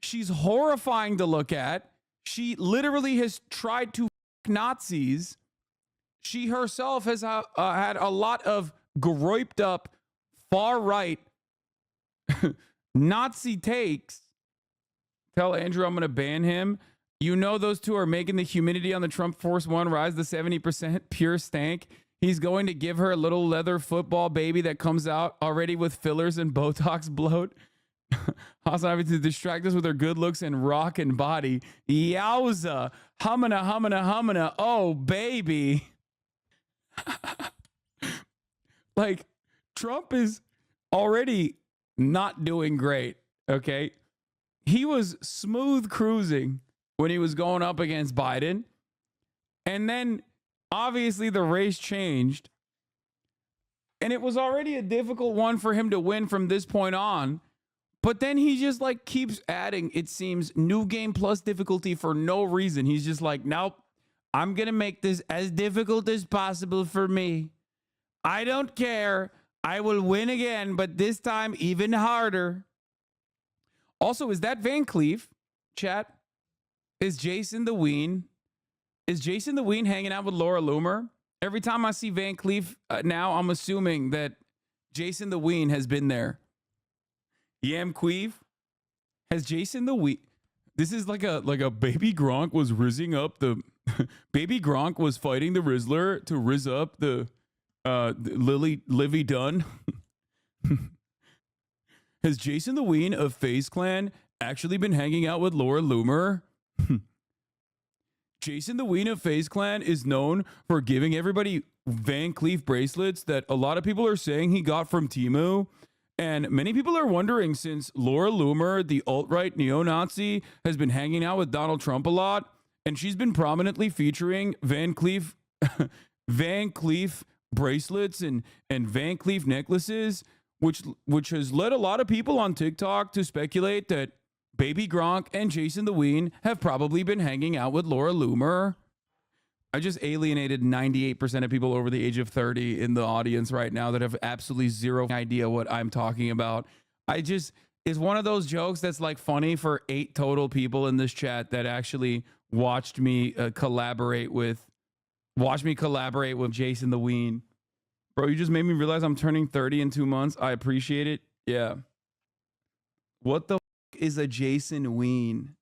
She's horrifying to look at. She literally has tried to Nazis. She herself has had a lot of groiped up far right Nazi takes. Tell Andrew I'm going to ban him. You know those two are making the humidity on the Trump Force One rise to 70%, pure stank. He's going to give her a little leather football baby that comes out already with fillers and Botox bloat. Hasanabi to distract us with her good looks and rockin' body. Yowza. Humana. Oh, baby. Like, Trump is already not doing great, okay? He was smooth cruising when he was going up against Biden. And then, obviously, the race changed. And it was already a difficult one for him to win from this point on. But then he just like keeps adding, it seems, new game plus difficulty for no reason. He's just like, nope, I'm going to make this as difficult as possible for me. I don't care. I will win again, but this time even harder. Also, is that Van Cleef, chat? Is Jason the Ween hanging out with Laura Loomer? Every time I see Van Cleef now, I'm assuming that Jason the Ween has been there. Yam Queef? Has Jason the Ween... This is like a Baby Gronk was rizzing up the... Baby Gronk was fighting the Rizzler to rizz up the Livy Dunn. Has Jason the Ween of FaZe Clan actually been hanging out with Laura Loomer? Jason the Ween of FaZe Clan is known for giving everybody Van Cleef bracelets that a lot of people are saying he got from Temu. And many people are wondering, since Laura Loomer, the alt-right neo-Nazi, has been hanging out with Donald Trump a lot, and she's been prominently featuring Van Cleef bracelets and Van Cleef necklaces, which has led a lot of people on TikTok to speculate that Baby Gronk and Jason the Ween have probably been hanging out with Laura Loomer. I just alienated 98% of people over the age of 30 in the audience right now that have absolutely zero idea what I'm talking about. It's one of those jokes that's like funny for 8 total people in this chat that actually watched me collaborate with Jason the Ween. Bro, you just made me realize I'm turning 30 in 2 months. I appreciate it. Yeah. What the is a Jason Ween?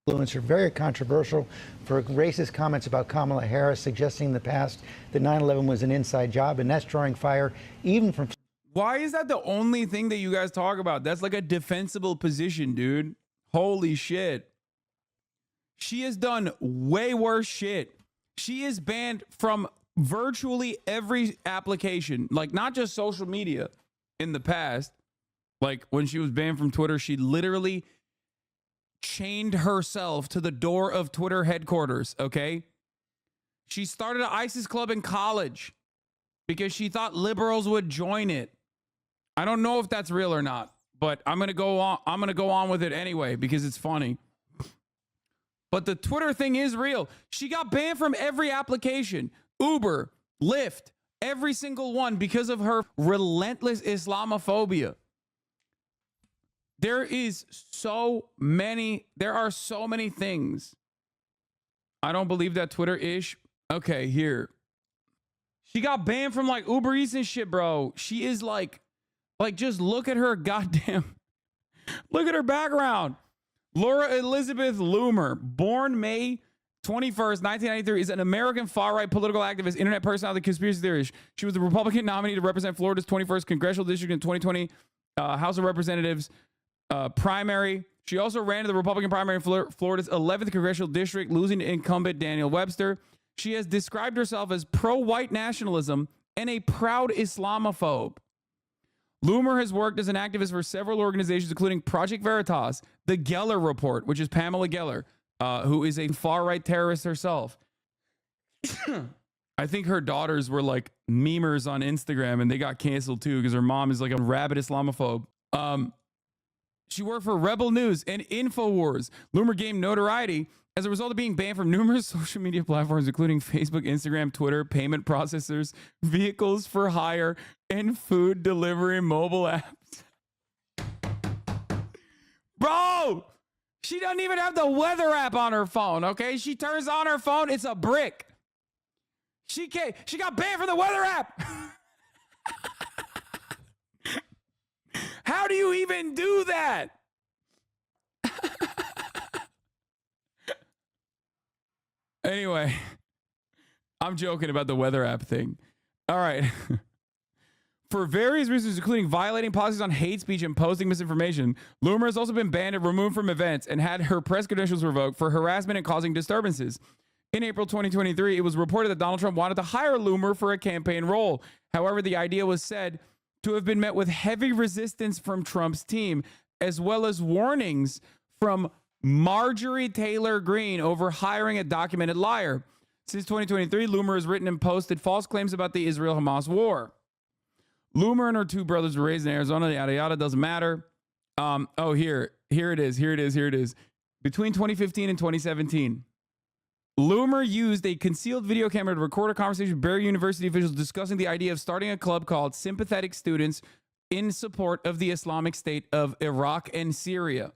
Influencer, very controversial for racist comments about Kamala Harris, suggesting in the past that 9/11 was an inside job, and that's drawing fire even from... Why is that the only thing that you guys talk about? That's like a defensible position, dude. Holy shit. She has done way worse shit. She is banned from virtually every application, like not just social media in the past. Like when she was banned from Twitter, she literally chained herself to the door of Twitter headquarters, okay? She started an ISIS club in college because she thought liberals would join it. I don't know if that's real or not, but I'm going to go on with it anyway because it's funny. But the Twitter thing is real. She got banned from every application. Uber, Lyft, every single one because of her relentless Islamophobia. There are so many things. I don't believe that Twitter-ish. Okay, here. She got banned from like Uber Eats and shit, bro. She is like just look at her goddamn, look at her background. Laura Elizabeth Loomer, born May 21st, 1993, is an American far-right political activist, internet personality, conspiracy theorist. She was the Republican nominee to represent Florida's 21st congressional district in 2020 House of Representatives primary. She also ran to the Republican primary in Florida's 11th congressional district, losing to incumbent Daniel Webster. She has described herself as pro-white nationalism and a proud Islamophobe. Loomer has worked as an activist for several organizations, including Project Veritas, the Geller Report, which is Pamela Geller, who is a far-right terrorist herself. I think her daughters were like memers on Instagram and they got canceled too because her mom is like a rabid Islamophobe. She worked for Rebel News and InfoWars. Loomer gained notoriety as a result of being banned from numerous social media platforms, including Facebook, Instagram, Twitter, payment processors, vehicles for hire, and food delivery mobile apps. Bro, she doesn't even have the weather app on her phone, okay? She turns on her phone, it's a brick. She got banned from the weather app. How do you even do that? Anyway, I'm joking about the weather app thing. All right. For various reasons, including violating policies on hate speech and posting misinformation, Loomer has also been banned and removed from events and had her press credentials revoked for harassment and causing disturbances. In April 2023, it was reported that Donald Trump wanted to hire Loomer for a campaign role. However, the idea was said to have been met with heavy resistance from Trump's team, as well as warnings from Marjorie Taylor Greene over hiring a documented liar. Since 2023, Loomer has written and posted false claims about the Israel-Hamas war. Loomer and her two brothers were raised in Arizona, yada, yada, doesn't matter. Here it is. Between 2015 and 2017, Loomer used a concealed video camera to record a conversation with Barry University officials discussing the idea of starting a club called Sympathetic Students in support of the Islamic State of Iraq and Syria.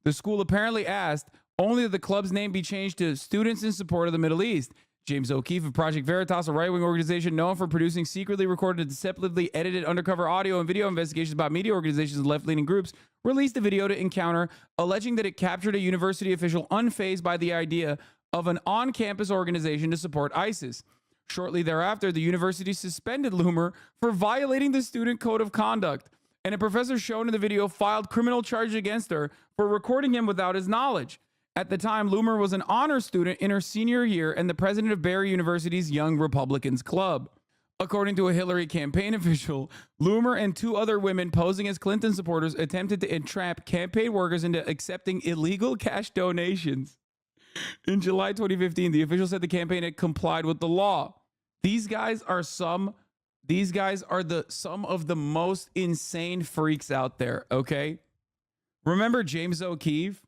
The school apparently asked only that the club's name be changed to Students in Support of the Middle East. James O'Keefe of Project Veritas, a right-wing organization known for producing secretly recorded and deceptively edited undercover audio and video investigations about media organizations and left-leaning groups, released a video to Encounter alleging that it captured a university official unfazed by the idea of an on-campus organization to support ISIS. Shortly thereafter, the university suspended Loomer for violating the student code of conduct, and a professor shown in the video filed criminal charges against her for recording him without his knowledge. At the time, Loomer was an honor student in her senior year and the president of Barry University's Young Republicans Club. According to a Hillary campaign official, Loomer and two other women posing as Clinton supporters attempted to entrap campaign workers into accepting illegal cash donations. In July 2015, the official said the campaign had complied with the law. These guys are some of the most insane freaks out there, okay? Remember James O'Keefe?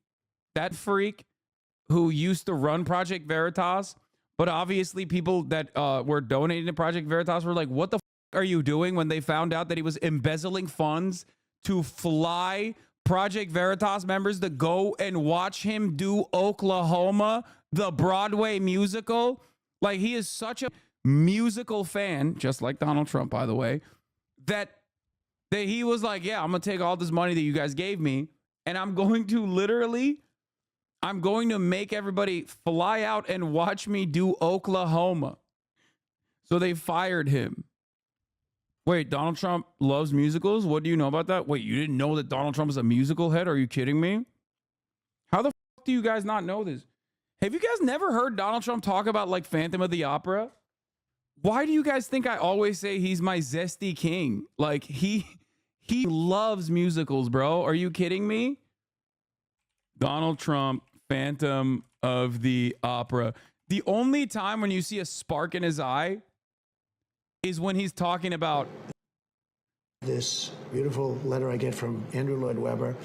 That freak who used to run Project Veritas, but obviously people that were donating to Project Veritas were like, what the are you doing, when they found out that he was embezzling funds to fly Project Veritas members to go and watch him do Oklahoma, the Broadway musical. Like, he is such a musical fan, just like Donald Trump, by the way, that he was like, yeah, I'm going to take all this money that you guys gave me, and I'm going to make everybody fly out and watch me do Oklahoma. So they fired him. Wait, Donald Trump loves musicals? What do you know about that? Wait, you didn't know that Donald Trump is a musical head? Are you kidding me? How the fuck do you guys not know this? Have you guys never heard Donald Trump talk about like Phantom of the Opera? Why do you guys think I always say he's my zesty king? Like he loves musicals, bro. Are you kidding me? Donald Trump, Phantom of the Opera. The only time when you see a spark in his eye is when he's talking about this beautiful letter I get from Andrew Lloyd Webber,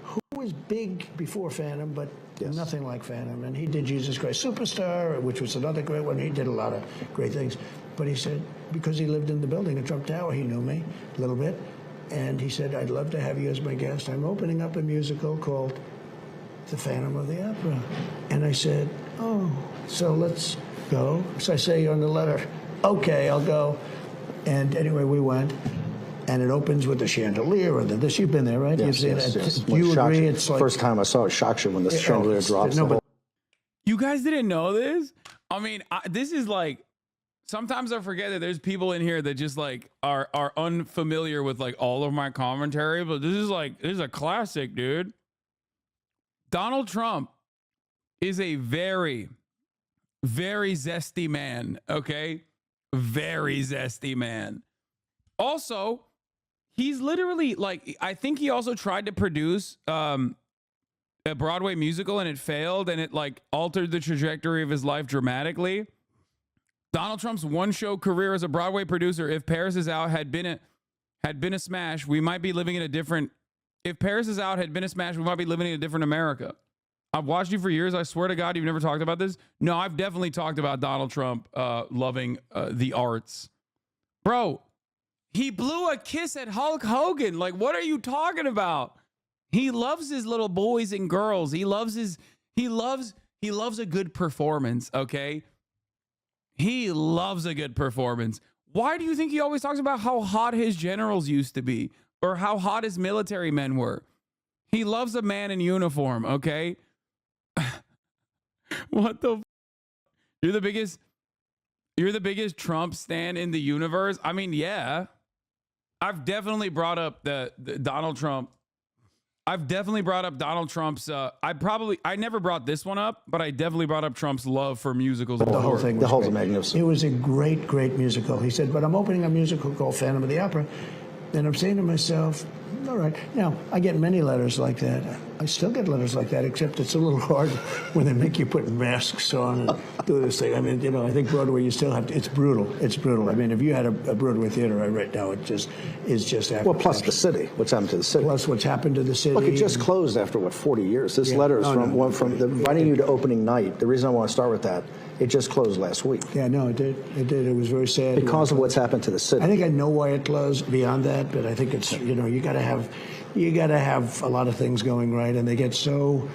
who was big before Phantom, but nothing like Phantom. And he did Jesus Christ Superstar, which was another great one. He did a lot of great things. But he said, because he lived in the building in Trump Tower, he knew me a little bit. And he said, I'd love to have you as my guest. I'm opening up a musical called The Phantom of the Opera. And I said, oh, so let's go. So I say on the letter, okay, I'll go. And anyway, we went. And it opens with the chandelier and this. You've been there, right? Yes, You've seen yes, it. yes. Do you agree? It's like first time I saw it, shocks you when the chandelier drops. No, but You guys didn't know this? I mean, this is like, sometimes I forget that there's people in here that just like are unfamiliar with like all of my commentary, but this is a classic, dude. Donald Trump is a very, very zesty man, okay? Very zesty man. Also, he's literally like, I think he also tried to produce a Broadway musical and it failed and it like altered the trajectory of his life dramatically. Donald Trump's one-show career as a Broadway producer, if Paris is Out had been a smash, we might be living in a different. If Paris is Out had been a smash, we might be living in a different America. I've watched you for years. I swear to God, you've never talked about this. No, I've definitely talked about Donald Trump loving the arts, bro. He blew a kiss at Hulk Hogan. Like, what are you talking about? He loves his little boys and girls. He loves a good performance. Okay. He loves a good performance. Why do you think he always talks about how hot his generals used to be or how hot his military men were? He loves a man in uniform, okay? What the You're the biggest Trump stan in the universe? I mean, yeah. I've definitely brought up the Donald Trump. I've definitely brought up Donald Trump's. I never brought this one up, but I definitely brought up Trump's love for musicals. the whole thing. The whole great. magnificent. It was a great, great musical. He said, but I'm opening a musical called Phantom of the Opera. And I'm saying to myself, all right. Now, I get many letters like that. I still get letters like that, except it's a little hard when they make you put masks on and do this thing. I mean, I think Broadway, you still have to, it's brutal. It's brutal. I mean, if you had a Broadway theater right now, it just is just after. Well, plus the city. What's happened to the city? Plus what's happened to the city. Look, it just closed after, 40 years? This Yeah. letter is No, inviting you to opening night. The reason I want to start with that, it just closed last week. Yeah, no, it did. It did. It was very sad. Because of what's happened to the city. I think I know why it closed beyond that, but I think it's, you got to have a lot of things going right, and they get so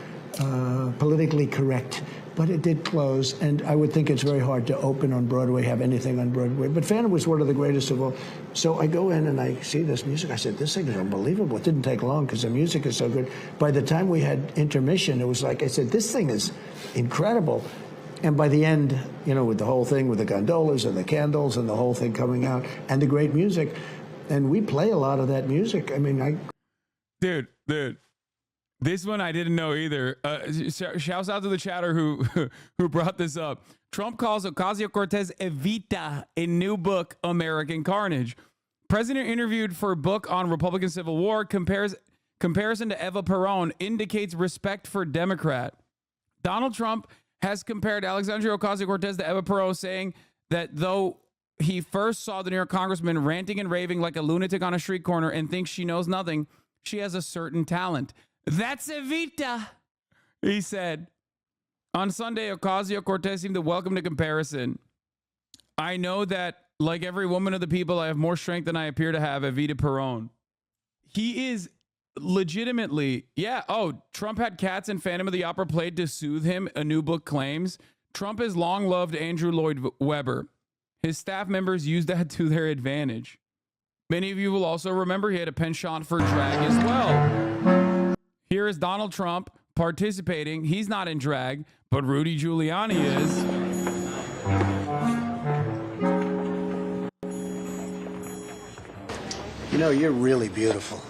politically correct. But it did close, and I would think it's very hard to open on Broadway, have anything on Broadway. But Phantom was one of the greatest of all. So I go in and I see this music. I said, this thing is unbelievable. It didn't take long because the music is so good. By the time we had intermission, it was like, I said, this thing is incredible. And by the end, with the whole thing, with the gondolas and the candles and the whole thing coming out and the great music, and we play a lot of that music. I mean, Dude, this one I didn't know either. Shouts out to the chatter who brought this up. Trump calls Ocasio-Cortez Evita in new book, American Carnage. President interviewed for book on Republican Civil War. Comparison to Eva Peron indicates respect for Democrat. Donald Trump has compared Alexandria Ocasio-Cortez to Eva Peron, saying that though he first saw the New York congressman ranting and raving like a lunatic on a street corner and thinks she knows nothing, she has a certain talent. That's Evita, he said. On Sunday, Ocasio-Cortez seemed to welcome the comparison. I know that, like every woman of the people, I have more strength than I appear to have, Evita Peron. He is legitimately, yeah. Oh, Trump had cats in Phantom of the Opera played to soothe him, a new book claims. Trump has long loved Andrew Lloyd Webber. His staff members used that to their advantage. Many of you will also remember he had a penchant for drag as well. Here is Donald Trump participating. He's not in drag, but Rudy Giuliani is. you're really beautiful.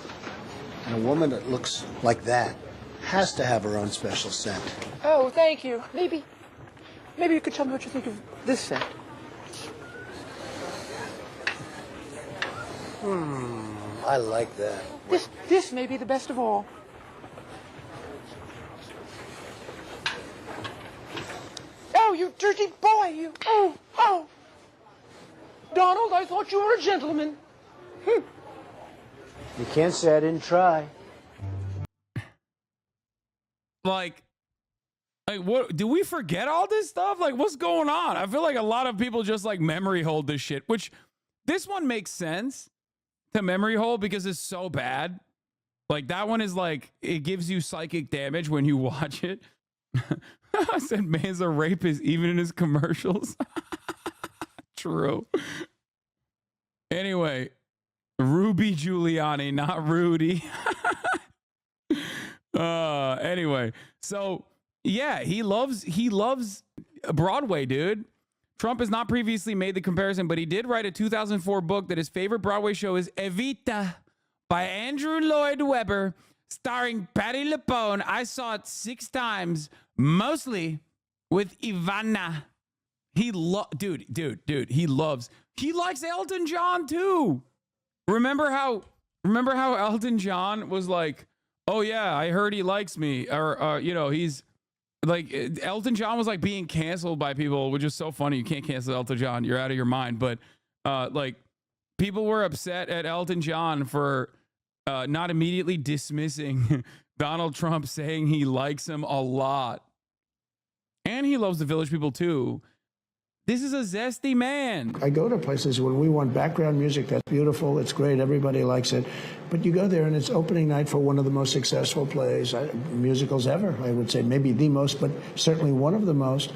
And a woman that looks like that has to have her own special scent. Oh, thank you. Maybe you could tell me what you think of this scent. I like that. This may be the best of all. Oh, you dirty boy, you. Oh. Donald, I thought you were a gentleman. You can't say I didn't try. Like what, do we forget all this stuff? Like, what's going on? I feel like a lot of people just like memory hold this shit, which this one makes sense. to memory hole because it's so bad. Like that one is like, it gives you psychic damage when you watch it. I said, man's a rapist even in his commercials. True. Anyway, Ruby Giuliani, not Rudy. Anyway, so yeah, he loves Broadway, dude. Trump has not previously made the comparison, but he did write a 2004 book that his favorite Broadway show is Evita by Andrew Lloyd Webber, starring Patti LuPone. I saw it 6 times, mostly with Ivana. He likes Elton John too. Remember how Elton John was like, oh yeah, I heard he likes me, or he's like, Elton John was like being canceled by people, which is so funny. You can't cancel Elton John, you're out of your mind. But like, people were upset at Elton John for not immediately dismissing Donald Trump, saying he likes him a lot and he loves the Village People too. This is a zesty man. I go to places when we want background music. That's beautiful. It's great. Everybody likes it. But you go there and it's opening night for one of the most successful plays, musicals ever. I would say maybe the most, but certainly one of the most.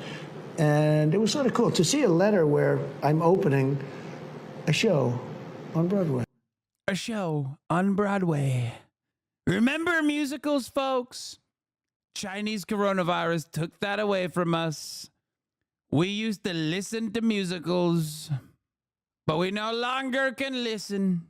And it was sort of cool to see a letter where I'm opening a show on Broadway. A show on Broadway. Remember musicals, folks? Chinese coronavirus took that away from us. We used to listen to musicals, but we no longer can listen.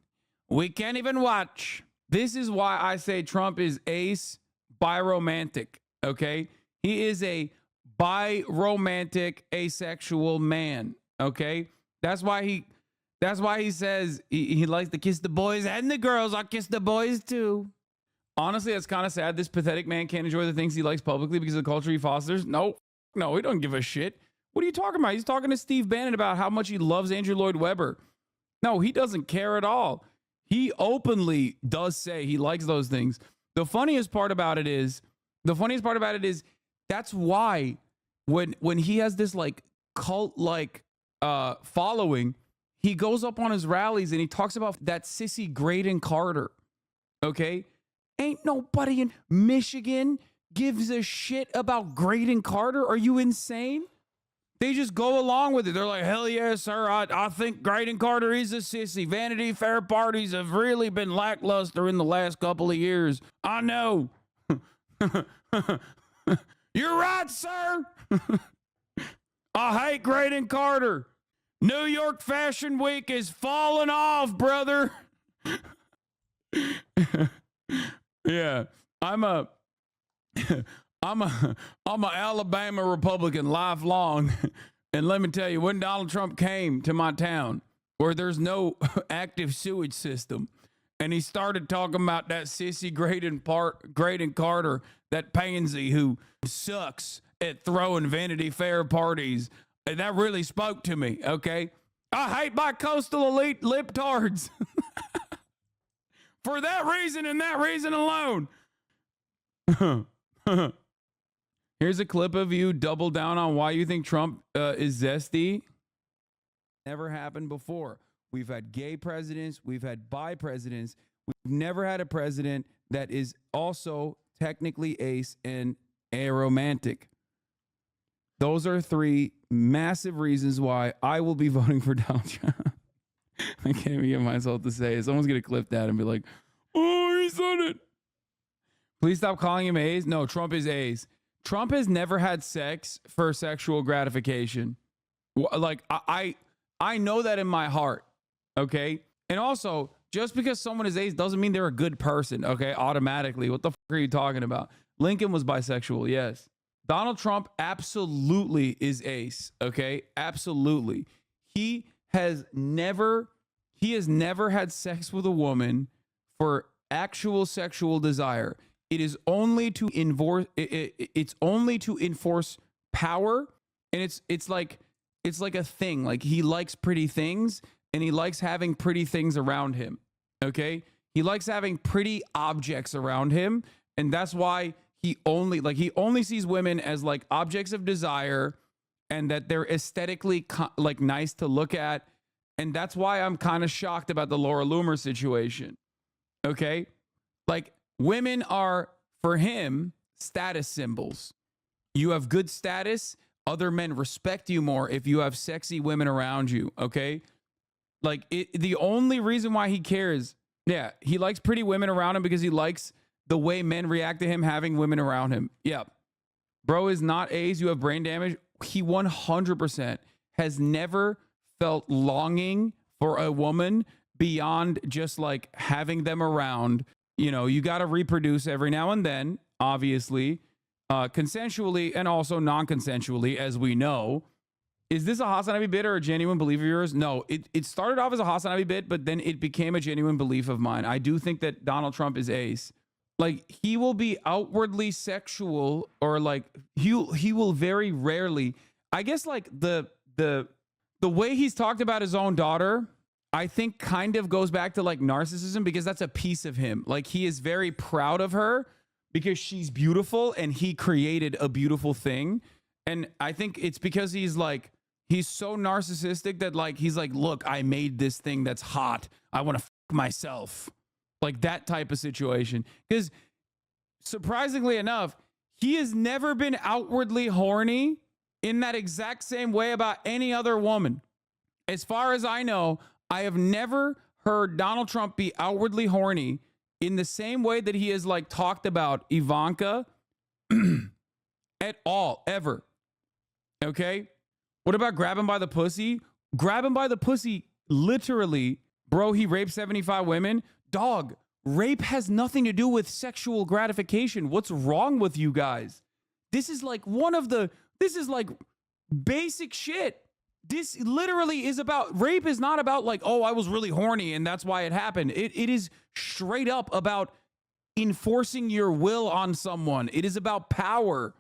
We can't even watch. This is why I say Trump is ace biromantic, okay? He is a biromantic, asexual man, okay? That's why he says he likes to kiss the boys and the girls. I'll kiss the boys too. Honestly, that's kind of sad. This pathetic man can't enjoy the things he likes publicly because of the culture he fosters. No, he don't give a shit. What are you talking about? He's talking to Steve Bannon about how much he loves Andrew Lloyd Webber. No, he doesn't care at all. He openly does say he likes those things. The funniest part about it is that's why when he has this like cult like following, he goes up on his rallies and he talks about that sissy Graydon Carter. Okay? Ain't nobody in Michigan gives a shit about Graydon Carter. Are you insane? They just go along with it. They're like, hell yeah, sir. I think Graydon Carter is a sissy. Vanity Fair parties have really been lackluster in the last couple of years. I know. You're right, sir. I hate Graydon Carter. New York Fashion Week is falling off, brother. Yeah, I'm a Alabama Republican lifelong. And let me tell you, when Donald Trump came to my town where there's no active sewage system, and he started talking about that sissy Graydon Carter, that pansy who sucks at throwing Vanity Fair parties, and that really spoke to me, okay? I hate my coastal elite libtards. For that reason and that reason alone. Here's a clip of you double down on why you think Trump is zesty. Never happened before. We've had gay presidents. We've had bi presidents. We've never had a president that is also technically ace and aromantic. Those are 3 massive reasons why I will be voting for Donald Trump. I can't even get myself to say it. Someone's going to clip that and be like, oh, he said it. Please stop calling him A's. No, Trump is A's. Trump has never had sex for sexual gratification. Like, I know that in my heart, okay? And also, just because someone is A's doesn't mean they're a good person, okay? Automatically. What the fuck are you talking about? Lincoln was bisexual, yes. Donald Trump absolutely is ace, okay? Absolutely. He has never had sex with a woman for actual sexual desire. It is only to it's only to enforce power, and it's like a thing. Like, he likes pretty things and he likes having pretty things around him. Okay? He likes having pretty objects around him, and that's why he only sees women as like objects of desire, and that they're aesthetically like nice to look at, And that's why I'm kind of shocked about the Laura Loomer situation. Okay? Like, women are, for him, status symbols. You have good status, other men respect you more if you have sexy women around you, okay? Like, the only reason why he cares, yeah, he likes pretty women around him because he likes the way men react to him having women around him. Yeah. Bro is not A's, you have brain damage. He 100% has never felt longing for a woman beyond just like having them around. You know, you got to reproduce every now and then, obviously, consensually and also non-consensually, as we know. Is this a Hasanabi bit or a genuine belief of yours? No, it started off as a Hasanabi bit, but then it became a genuine belief of mine. I do think that Donald Trump is ace. Like, he will be outwardly sexual, or like he will very rarely, I guess, like the way he's talked about his own daughter, I think kind of goes back to like narcissism, because that's a piece of him. Like, he is very proud of her because she's beautiful and he created a beautiful thing. And I think it's because he's so narcissistic that like, he's like, look, I made this thing that's hot. I want to fuck myself. Like that type of situation. Because surprisingly enough, he has never been outwardly horny in that exact same way about any other woman. As far as I know, I have never heard Donald Trump be outwardly horny in the same way that he has like talked about Ivanka at all, ever. Okay? What about grab him by the pussy? Grab him by the pussy, literally. Bro, he raped 75 women. Dog, rape has nothing to do with sexual gratification. What's wrong with you guys? This is like this is like basic shit. This literally is about, rape is not about like, oh, I was really horny and that's why it happened. It is straight up about enforcing your will on someone. It is about power.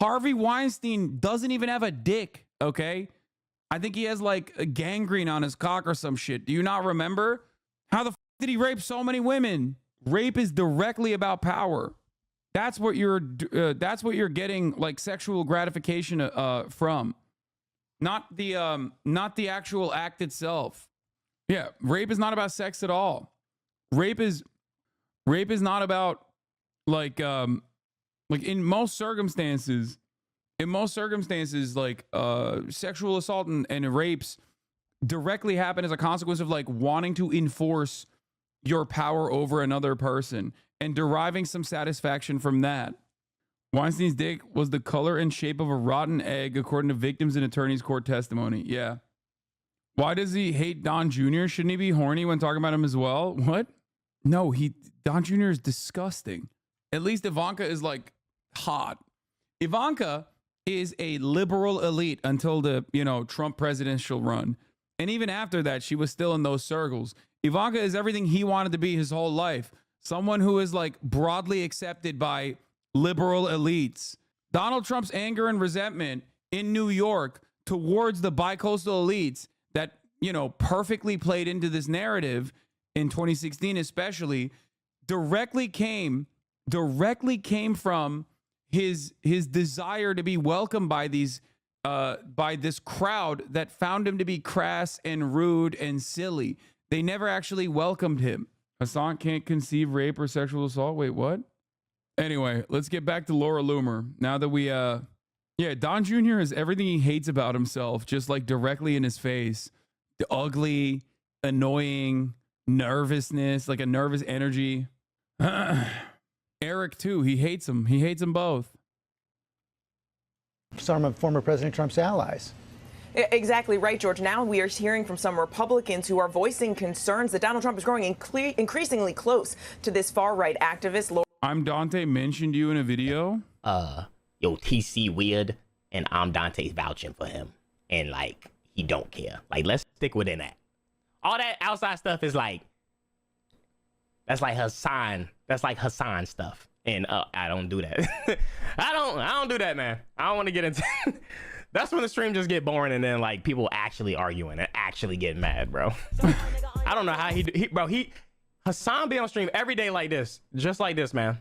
Harvey Weinstein doesn't even have a dick, okay? I think he has like a gangrene on his cock or some shit. Do you not remember? How the did he rape so many women? Rape is directly about power. That's what you're getting like sexual gratification from. Not the actual act itself. Yeah, rape is not about sex at all. Rape is not about like in most circumstances, like sexual assault and rapes directly happen as a consequence of like wanting to enforce your power over another person and deriving some satisfaction from that. Weinstein's dick was the color and shape of a rotten egg, according to victims and attorneys' court testimony. Yeah. Why does he hate Don Jr.? Shouldn't he be horny when talking about him as well? What? No, Don Jr. is disgusting. At least Ivanka is like hot. Ivanka is a liberal elite until the, Trump presidential run. And even after that, she was still in those circles. Ivanka is everything he wanted to be his whole life. Someone who is like broadly accepted by liberal elites. Donald Trump's anger and resentment in New York towards the bicoastal elites that, perfectly played into this narrative in 2016, especially, directly came from his desire to be welcomed by this crowd that found him to be crass and rude and silly. They never actually welcomed him. Hasan can't conceive rape or sexual assault. Wait, what? Anyway, let's get back to Laura Loomer. Now that we, Don Jr. has everything he hates about himself, just like directly in his face. The ugly, annoying, nervousness, like a nervous energy. Eric, too. He hates them. He hates them both. Some of former President Trump's allies. Exactly right, George. Now we are hearing from some Republicans who are voicing concerns that Donald Trump is growing increasingly close to this far-right activist. I'm Dante mentioned you in a video. Yo, TC weird, and I'm Dante's vouching for him. And, like, he don't care. Like, let's stick within that. All that outside stuff is, like, that's like Hasan. That's like Hasan stuff. And I don't do that. I don't do that, man. I don't want to get into That's when the stream just get boring and then, like, people actually arguing and actually get mad, bro. I don't know how Hasan be on stream every day like this. Just like this, man.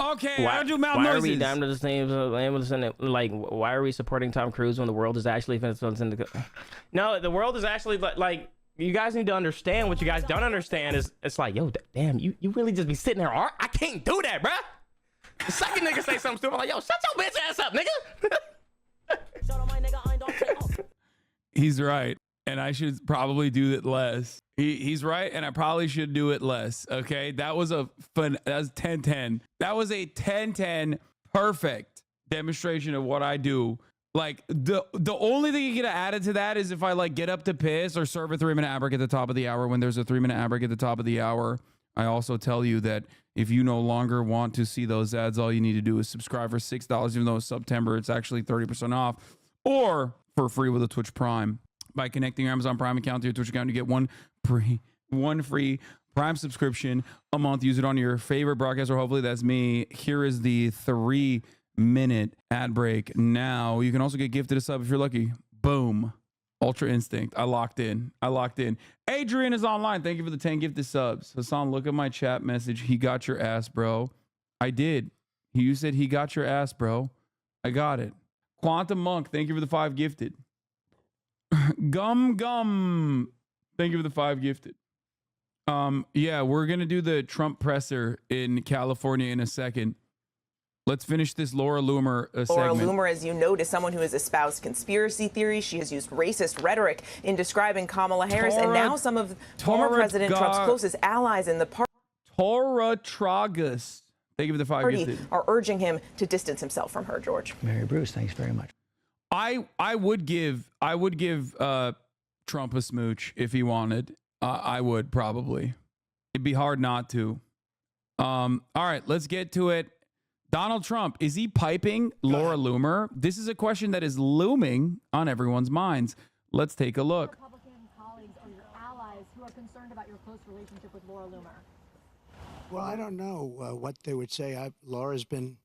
Okay, I don't do mouth why noises. are we damn the same? Like, why are we supporting Tom Cruise when the world is actually No, the world is actually like. You guys need to understand what you guys don't understand is it's like, yo, damn, you really just be sitting there. I can't do that, bruh. The second nigga say something stupid, I'm like, yo, shut your bitch ass up, nigga. He's right, and I should probably do it less. He's right, and I probably should do it less. Okay, that was a fun. That was 10-10. That was a 10-10 perfect demonstration of what I do. Like the only thing you get added to that is if I like get up to piss or serve a 3-minute ad break at the top of the hour. When there's a 3-minute ad break at the top of the hour, I also tell you that if you no longer want to see those ads, all you need to do is subscribe for $6. Even though it's September, it's actually 30% off, or for free with a Twitch Prime. By connecting your Amazon Prime account to your Twitch account, you get one free Prime subscription a month. Use it on your favorite broadcaster. Hopefully that's me. Here is the 3-minute ad break now. You can also get gifted a sub if you're lucky. Boom. Ultra Instinct. I locked in. Adrian is online. Thank you for the 10 gifted subs. Hasan, look at my chat message. He got your ass, bro. I did. You said he got your ass, bro. I got it. Quantum Monk, thank you for the 5 gifted. Gum. Thank you for the 5 gifted. Yeah, we're gonna do the Trump presser in California in a second. Let's finish this Laura Loomer segment. Laura Loomer, as you note, is someone who has espoused conspiracy theories. She has used racist rhetoric in describing Kamala Harris, and now some of former President Trump's closest allies in the party. Tora Tragus, thank you for the 5 gifted. Are urging him to distance himself from her, George. Mary Bruce, thanks very much. I would give Trump a smooch if he wanted. I would probably. It'd be hard not to. All right, let's get to it. Donald Trump, is he piping Laura Loomer? This is a question that is looming on everyone's minds. Let's take a look. Republican colleagues or your allies who are concerned about your close relationship with Laura Loomer? Well, I don't know what they would say. Laura's been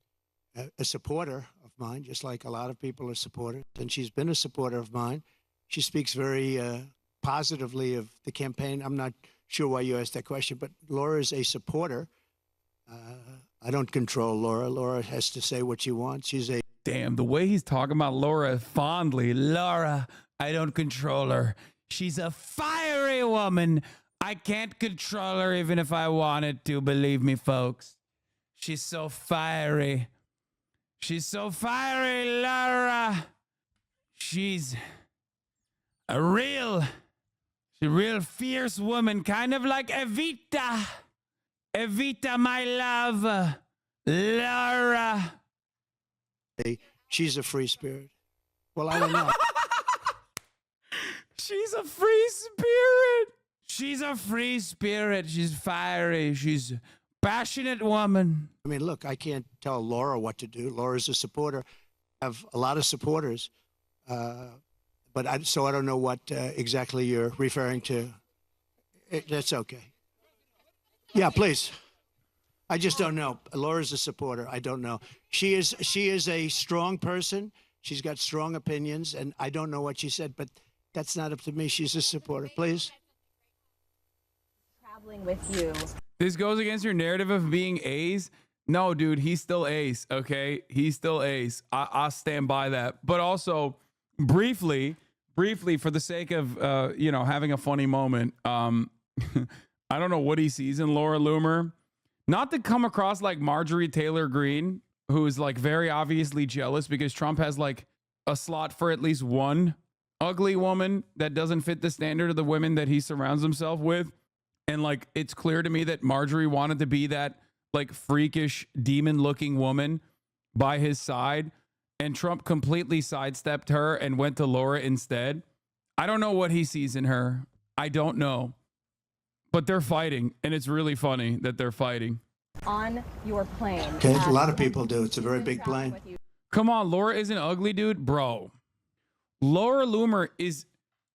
a supporter of mine, just like a lot of people are supporters, and she's been a supporter of mine. She speaks very positively of the campaign. I'm not sure why you asked that question, but Laura is a supporter. I don't control Laura. Laura has to say what she wants. She's a... Damn, the way he's talking about Laura fondly. Laura, I don't control her. She's a fiery woman. I can't control her even if I wanted to, believe me, folks. She's so fiery. She's so fiery, Laura. She's a real fierce woman, kind of like Evita. Evita, my love. Laura. She's a free spirit. Well, I don't know. She's a free spirit. She's a free spirit. She's fiery. She's a passionate woman. I mean, look, I can't tell Laura what to do. Laura's a supporter. I have a lot of supporters. So I don't know what exactly you're referring to. That's okay. Yeah, please. I just don't know. Laura's a supporter. I don't know. She is a strong person. She's got strong opinions, and I don't know what she said, but that's not up to me. She's a supporter. Please. Traveling with you. This goes against your narrative of being ace. No, dude, he's still ace, okay? He's still ace. I'll stand by that. But also, briefly, for the sake of, having a funny moment, I don't know what he sees in Laura Loomer. Not to come across like Marjorie Taylor Greene, who is like very obviously jealous because Trump has like a slot for at least one ugly woman that doesn't fit the standard of the women that he surrounds himself with. And like, it's clear to me that Marjorie wanted to be that like freakish demon looking woman by his side. And Trump completely sidestepped her and went to Laura instead. I don't know what he sees in her. I don't know. But they're fighting, and it's really funny that they're fighting. On your plane. Okay, a lot of people do. It's a very big plane. Come on, Laura isn't ugly, dude. Bro, Laura Loomer is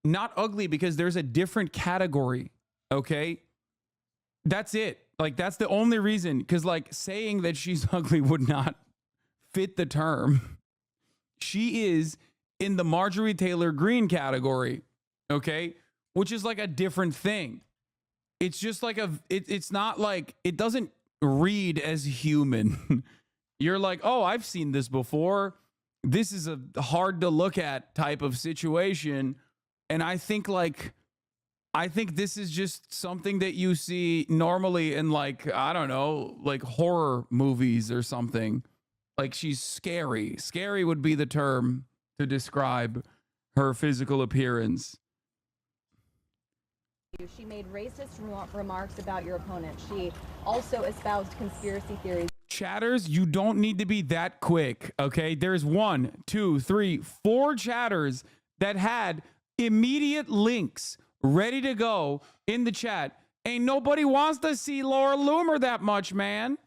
not ugly because there's a different category, okay? That's it. Like, that's the only reason. Because, like, saying that she's ugly would not fit the term. She is in the Marjorie Taylor Greene category, okay? Which is like a different thing. It's just like it's not like, it doesn't read as human. You're like, oh, I've seen this before. This is a hard to look at type of situation. And I think this is just something that you see normally in, like, I don't know, like horror movies or something. Like, she's scary. Scary would be the term to describe her physical appearance. She made racist remarks about your opponent. She also espoused conspiracy theories. Chatters, you don't need to be that quick, okay? There's 1, 2, 3, 4 chatters that had immediate links ready to go in the chat. Ain't nobody wants to see Laura Loomer that much, man.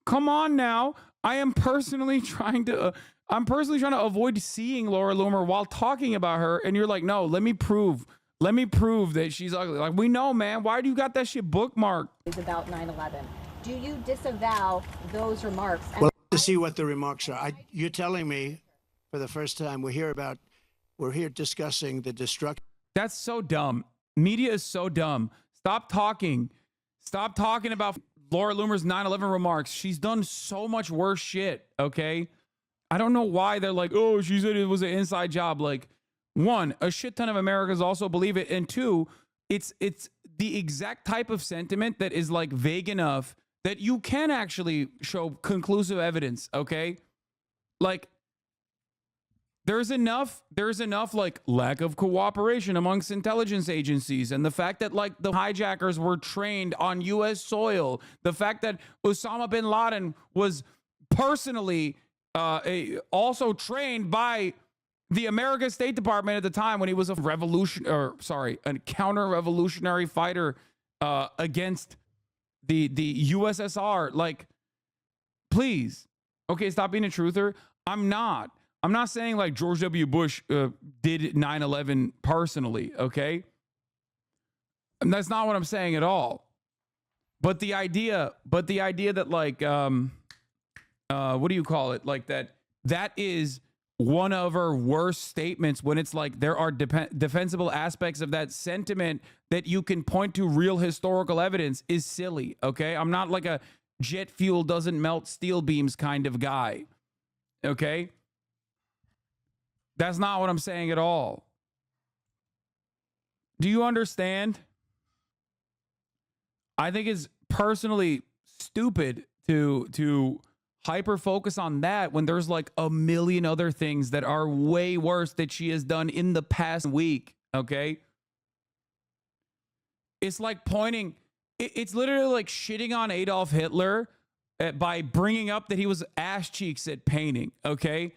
Come on now. I'm personally trying to avoid seeing Laura Loomer while talking about her, and you're like, no, let me prove that she's ugly. Like, we know, man. Why do you got that shit bookmarked? Is about 9/11. Do you disavow those remarks? Well, to see what the remarks are. You're telling me for the first time we're here discussing the destruction. That's so dumb. Media is so dumb. Stop talking about Laura Loomer's 9/11 remarks. She's done so much worse shit, okay? I don't know why they're like, oh, she said it was an inside job. Like, 1, a shit ton of Americans also believe it. And 2, it's the exact type of sentiment that is, like, vague enough that you can actually show conclusive evidence, okay? Like, there's enough like lack of cooperation amongst intelligence agencies, and the fact that, like, the hijackers were trained on U.S. soil, the fact that Osama bin Laden was personally also trained by the American State Department at the time when he was a counter-revolutionary fighter against the USSR. Like, please, okay, stop being a truther. I'm not saying like George W. Bush did 9/11 personally, okay? And that's not what I'm saying at all. But the idea that, like, what do you call it? Like, that is one of her worst statements, when it's like there are defensible aspects of that sentiment that you can point to real historical evidence, is silly, okay? I'm not like a jet fuel doesn't melt steel beams kind of guy, okay? That's not what I'm saying at all. Do you understand? I think it's personally stupid to hyper focus on that when there's like a million other things that are way worse that she has done in the past week, okay? It's like it's literally like shitting on Adolf Hitler by bringing up that he was ass cheeks at painting, okay?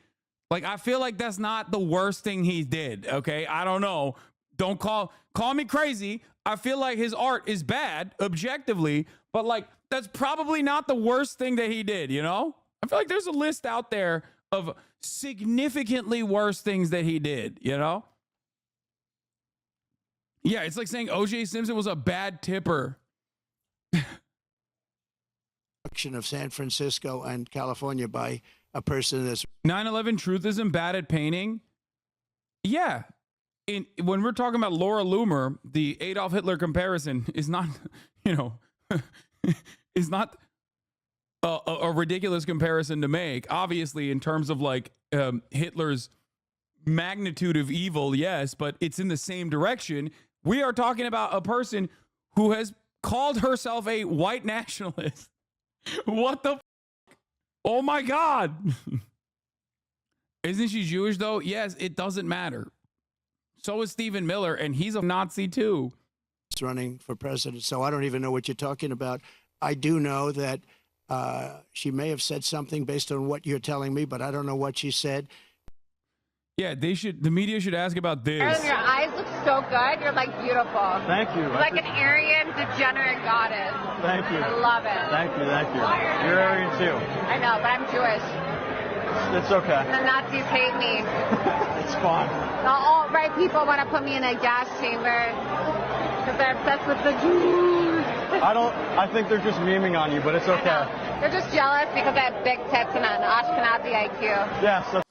Like, I feel like that's not the worst thing he did, okay? I don't know. Don't call me crazy. I feel like his art is bad, objectively, but, like, that's probably not the worst thing that he did, you know? I feel like there's a list out there of significantly worse things that he did, you know? Yeah, it's like saying O.J. Simpson was a bad tipper. Of San Francisco and California by a person that's 9/11 truth isn't bad at painting. Yeah. When we're talking about Laura Loomer, the Adolf Hitler comparison is not, you know, is not a ridiculous comparison to make. Obviously, in terms of like Hitler's magnitude of evil, yes, but it's in the same direction. We are talking about a person who has called herself a white nationalist. What the? Oh my God. Isn't she Jewish though? Yes, it doesn't matter. So is Stephen Miller, and he's a Nazi too. Running for president, so I don't even know what you're talking about. I do know that she may have said something based on what you're telling me, but I don't know what she said. Yeah, the media should ask about this. Your eyes look so good. You're like beautiful. Thank you. You're like an Aryan degenerate goddess. Thank you. I love it. Thank you. You're Aryan too. I know, but I'm Jewish. It's okay. The Nazis hate me. It's fine. The alt-right people want to put me in a gas chamber because they're obsessed with the Jews. I think they're just memeing on you, but it's okay. They're just jealous because I have big tits and an Ashkenazi IQ. Yes, of